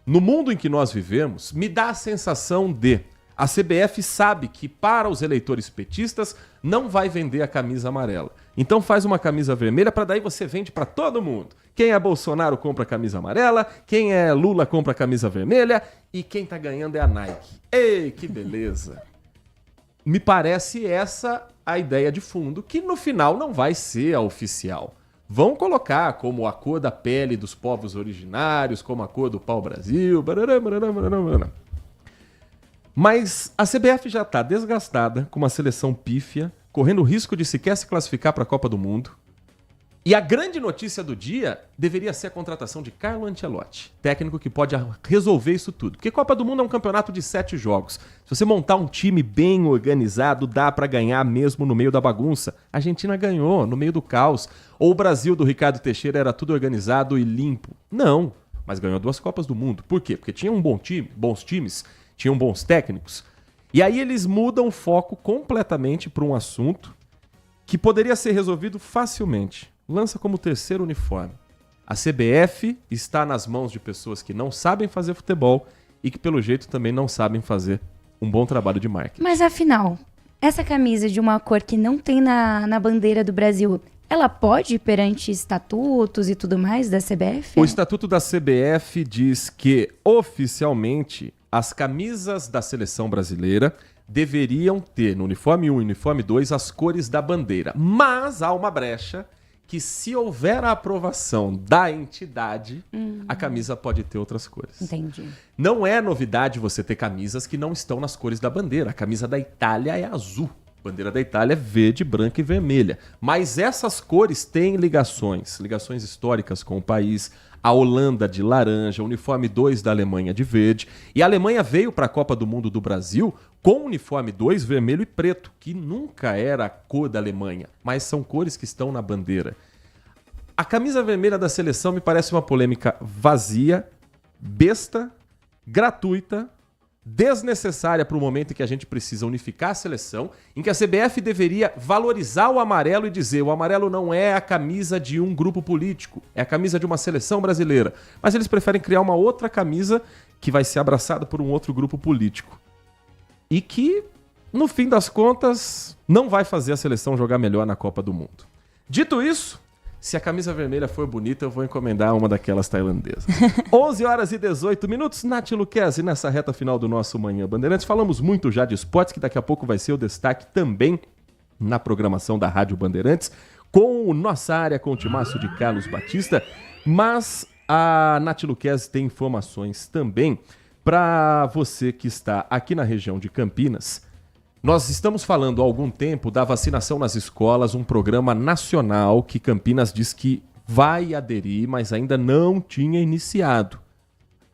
[SPEAKER 5] no mundo em que nós vivemos, me dá a sensação de a CBF sabe que para os eleitores petistas não vai vender a camisa amarela. Então faz uma camisa vermelha para daí você vende para todo mundo. Quem é Bolsonaro compra a camisa amarela, quem é Lula compra a camisa vermelha e quem tá ganhando é a Nike. Ei, que beleza! Me parece essa a ideia de fundo, que no final não vai ser a oficial. Vão colocar como a cor da pele dos povos originários, como a cor do pau-brasil. Mas a CBF já está desgastada com uma seleção pífia, correndo o risco de sequer se classificar para a Copa do Mundo. E a grande notícia do dia deveria ser a contratação de Carlo Ancelotti, técnico que pode resolver isso tudo. Porque Copa do Mundo é um campeonato de 7 jogos. Se você montar um time bem organizado, dá para ganhar mesmo no meio da bagunça. A Argentina ganhou no meio do caos. Ou o Brasil do Ricardo Teixeira era tudo organizado e limpo. Não, mas ganhou 2 Copas do Mundo. Por quê? Porque tinha um bons times, tinham bons técnicos. E aí eles mudam o foco completamente para um assunto que poderia ser resolvido facilmente. Lança como terceiro uniforme. A CBF está nas mãos de pessoas que não sabem fazer futebol e que, pelo jeito, também não sabem fazer um bom trabalho de marketing.
[SPEAKER 16] Mas, afinal, essa camisa de uma cor que não tem na bandeira do Brasil, ela pode ir perante estatutos e tudo mais da CBF?
[SPEAKER 5] O estatuto da CBF diz que, oficialmente, as camisas da seleção brasileira deveriam ter, no uniforme 1 e uniforme 2, as cores da bandeira. Mas há uma brecha que, se houver a aprovação da entidade, a camisa pode ter outras cores.
[SPEAKER 16] Entendi.
[SPEAKER 5] Não é novidade você ter camisas que não estão nas cores da bandeira. A camisa da Itália é azul. A bandeira da Itália é verde, branca e vermelha. Mas essas cores têm ligações históricas com o país. A Holanda de laranja, o uniforme 2 da Alemanha de verde. E a Alemanha veio para a Copa do Mundo do Brasil com o uniforme 2 vermelho e preto, que nunca era a cor da Alemanha, mas são cores que estão na bandeira. A camisa vermelha da seleção me parece uma polêmica vazia, besta, gratuita, desnecessária para o momento em que a gente precisa unificar a seleção, em que a CBF deveria valorizar o amarelo e dizer: o amarelo não é a camisa de um grupo político, é a camisa de uma seleção brasileira. Mas eles preferem criar uma outra camisa que vai ser abraçada por um outro grupo político. E que, no fim das contas, não vai fazer a seleção jogar melhor na Copa do Mundo. Dito isso, se a camisa vermelha for bonita, eu vou encomendar uma daquelas tailandesas. 11 horas e 18 minutos, Nath Luquezzi, nessa reta final do nosso Manhã Bandeirantes. Falamos muito já de esportes, que daqui a pouco vai ser o destaque também na programação da Rádio Bandeirantes, com Nossa Área, com o timaço de Carlos Batista. Mas a Nath Luquezzi tem informações também para você que está aqui na região de Campinas. Nós estamos falando há algum tempo da vacinação nas escolas, um programa nacional que Campinas diz que vai aderir, mas ainda não tinha iniciado.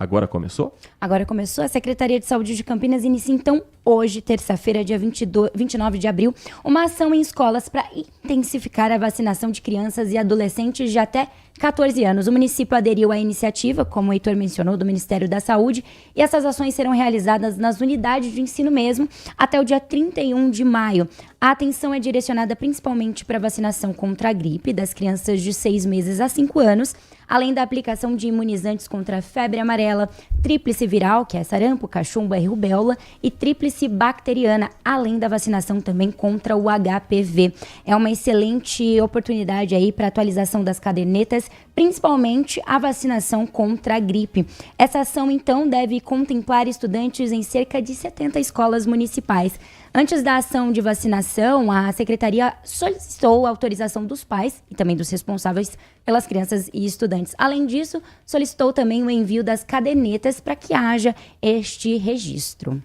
[SPEAKER 5] Agora começou?
[SPEAKER 16] Agora começou. A Secretaria de Saúde de Campinas inicia então hoje, terça-feira, dia 29 de abril, uma ação em escolas para intensificar a vacinação de crianças e adolescentes de até 14 anos. O município aderiu à iniciativa, como o Heitor mencionou, do Ministério da Saúde, e essas ações serão realizadas nas unidades de ensino mesmo até o dia 31 de maio. A atenção é direcionada principalmente para a vacinação contra a gripe das crianças de 6 meses a 5 anos, além da aplicação de imunizantes contra a febre amarela, tríplice viral, que é sarampo, cachumba e rubéola, e tríplice bacteriana, além da vacinação também contra o HPV. É uma excelente oportunidade aí para atualização das cadernetas, principalmente a vacinação contra a gripe. Essa ação, então, deve contemplar estudantes em cerca de 70 escolas municipais. Antes da ação de vacinação, a Secretaria solicitou a autorização dos pais e também dos responsáveis pelas crianças e estudantes. Além disso, solicitou também o envio das cadernetas para que haja este registro.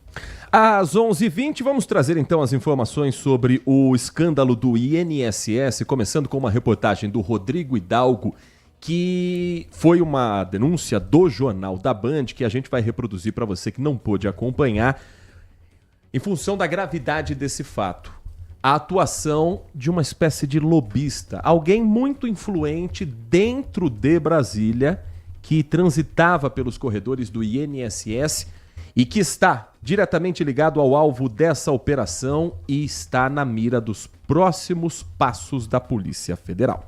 [SPEAKER 5] Às 11h20, vamos trazer então as informações sobre o escândalo do INSS, começando com uma reportagem do Rodrigo Hidalgo, que foi uma denúncia do Jornal da Band, que a gente vai reproduzir para você que não pôde acompanhar, em função da gravidade desse fato. A atuação de uma espécie de lobista, alguém muito influente dentro de Brasília, que transitava pelos corredores do INSS e que está diretamente ligado ao alvo dessa operação e está na mira dos próximos passos da Polícia Federal.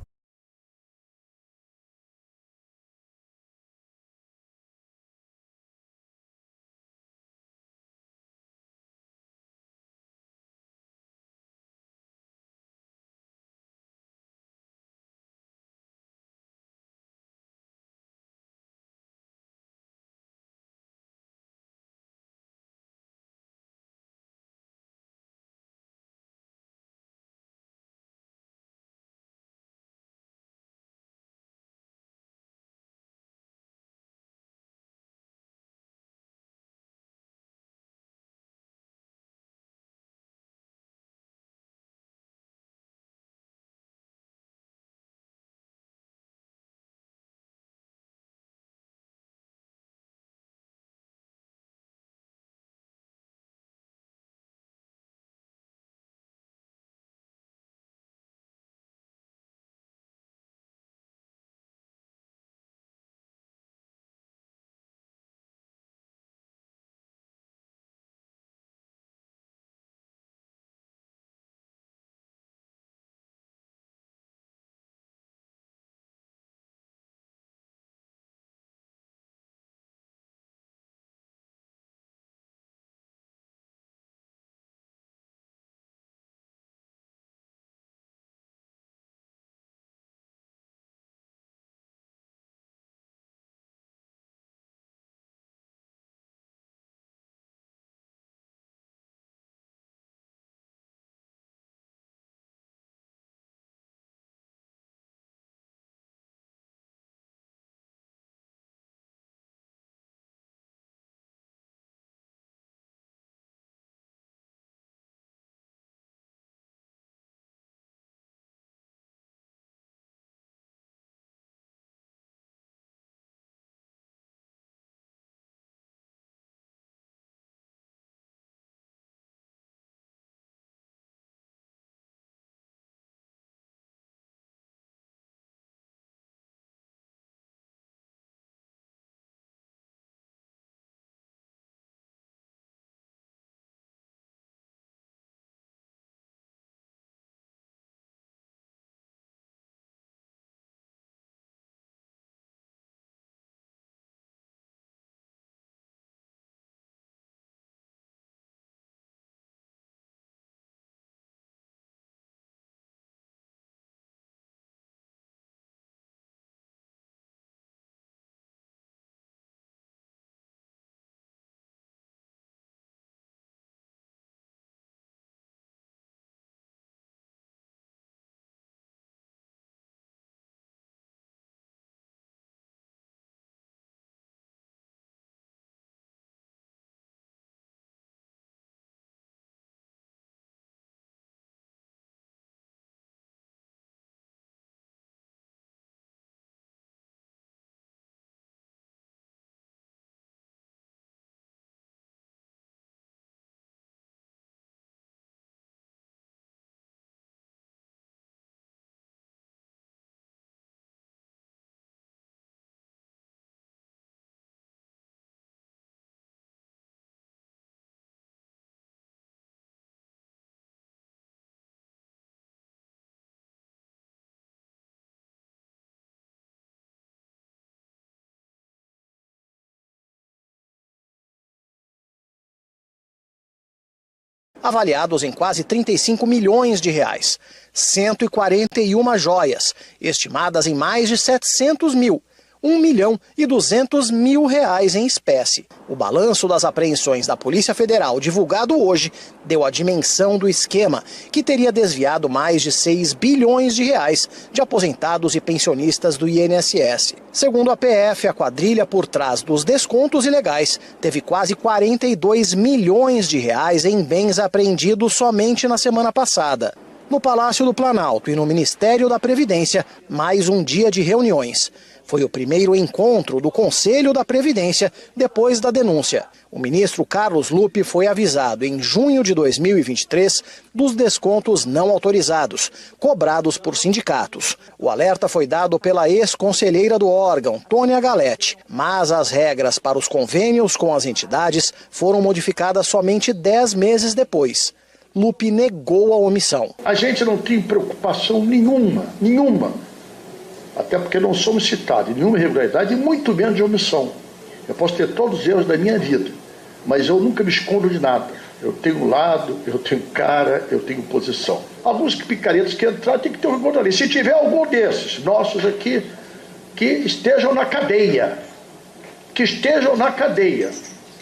[SPEAKER 2] avaliados em quase 35 milhões de reais. 141 joias, estimadas em mais de 700 mil. 1.200.000 reais em espécie. O balanço das apreensões da Polícia Federal, divulgado hoje, deu a dimensão do esquema, que teria desviado mais de 6 bilhões de reais de aposentados e pensionistas do INSS. Segundo a PF, a quadrilha por trás dos descontos ilegais teve quase 42 milhões de reais em bens apreendidos somente na semana passada. No Palácio do Planalto e no Ministério da Previdência, mais um dia de reuniões. Foi o primeiro encontro do Conselho da Previdência depois da denúncia. O ministro Carlos Lupe foi avisado em junho de 2023 dos descontos não autorizados, cobrados por sindicatos. O alerta foi dado pela ex-conselheira do órgão, Tônia Galete, mas as regras para os convênios com as entidades foram modificadas somente 10 meses depois. Lupe negou a omissão.
[SPEAKER 6] A gente não tem preocupação nenhuma. Até porque não somos citados em nenhuma irregularidade e muito menos de omissão. Eu posso ter todos os erros da minha vida, mas eu nunca me escondo de nada. Eu tenho lado, eu tenho cara, eu tenho posição. Alguns picaretas que entraram tem que ter orgulho ali. Se tiver algum desses nossos aqui, que estejam na cadeia.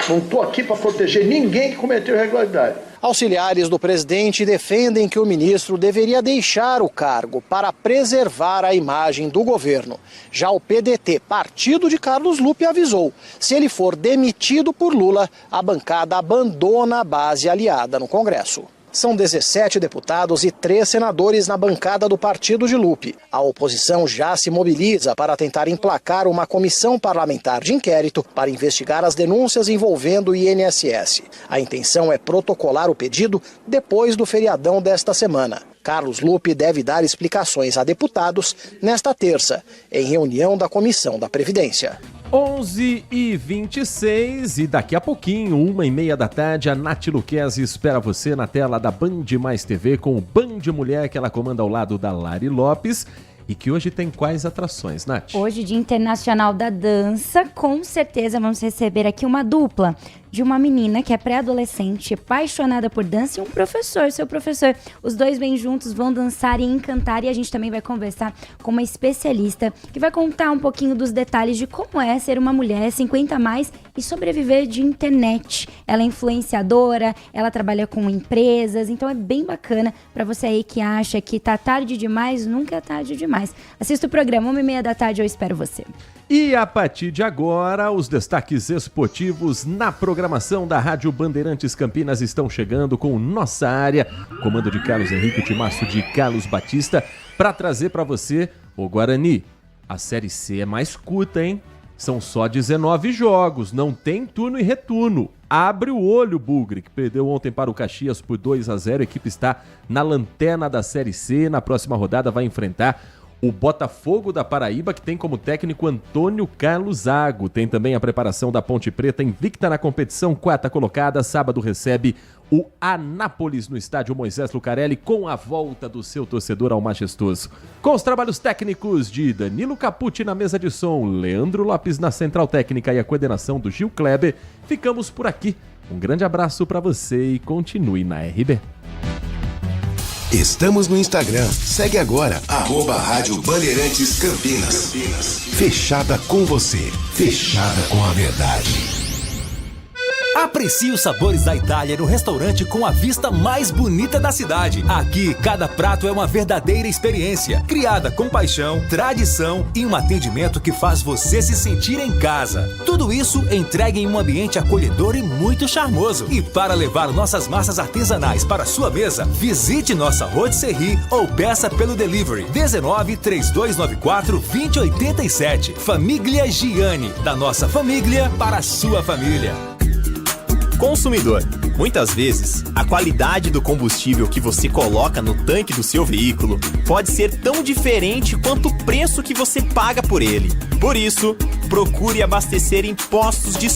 [SPEAKER 6] Não estou aqui para proteger ninguém que cometeu irregularidade.
[SPEAKER 2] Auxiliares do presidente defendem que o ministro deveria deixar o cargo para preservar a imagem do governo. Já o PDT, partido de Carlos Lupe, avisou: se ele for demitido por Lula, a bancada abandona a base aliada no Congresso. São 17 deputados e 3 senadores na bancada do partido de Lupe. A oposição já se mobiliza para tentar emplacar uma comissão parlamentar de inquérito para investigar as denúncias envolvendo o INSS. A intenção é protocolar o pedido depois do feriadão desta semana. Carlos Lupe deve dar explicações a deputados nesta terça, em reunião da Comissão da Previdência.
[SPEAKER 5] 11h26 e daqui a pouquinho, 1h30 da tarde, a Nath Luquezzi espera você na tela da Band Mais TV com o Band Mulher, que ela comanda ao lado da Lari Lopes. E que hoje tem quais atrações, Nath?
[SPEAKER 16] Hoje, Dia Internacional da Dança, com certeza vamos receber aqui uma dupla de uma menina que é pré-adolescente, apaixonada por dança, e um professor, seu professor. Os dois bem juntos vão dançar e encantar, e a gente também vai conversar com uma especialista que vai contar um pouquinho dos detalhes de como é ser uma mulher 50 a mais e sobreviver de internet. Ela é influenciadora, ela trabalha com empresas, então é bem bacana para você aí que acha que tá tarde demais, nunca é tarde demais. Assista o programa, 1h30 da tarde, eu espero você.
[SPEAKER 5] E a partir de agora, os destaques esportivos na programação da Rádio Bandeirantes Campinas estão chegando com Nossa Área, comando de Carlos Henrique, o timaço de Carlos Batista, para trazer para você o Guarani. A Série C é mais curta, hein? São só 19 jogos, não tem turno e retorno. Abre o olho, Bugre, que perdeu ontem para o Caxias por 2-0. A equipe está na lanterna da Série C. Na próxima rodada vai enfrentar o Botafogo da Paraíba, que tem como técnico Antônio Carlos Zago. Tem também a preparação da Ponte Preta, invicta na competição, 4ª colocada. Sábado recebe o Anápolis no estádio Moisés Lucarelli, com a volta do seu torcedor ao majestoso. Com os trabalhos técnicos de Danilo Capucci na mesa de som, Leandro Lopes na central técnica e a coordenação do Gil Kleber, ficamos por aqui. Um grande abraço para você e continue na RB.
[SPEAKER 23] Estamos no Instagram. Segue agora, @Rádio Bandeirantes Campinas. Fechada com você. Fechada com a verdade.
[SPEAKER 11] Aprecie os sabores da Itália no restaurante com a vista mais bonita da cidade. Aqui, cada prato é uma verdadeira experiência, criada com paixão, tradição e um atendimento que faz você se sentir em casa. Tudo isso entregue em um ambiente acolhedor e muito charmoso. E para levar nossas massas artesanais para sua mesa, visite nossa rotisserie ou peça pelo delivery 19 3294 2087. Família Gianni, da nossa família para a sua família.
[SPEAKER 9] Consumidor, muitas vezes, a qualidade do combustível que você coloca no tanque do seu veículo pode ser tão diferente quanto o preço que você paga por ele. Por isso, procure abastecer em postos de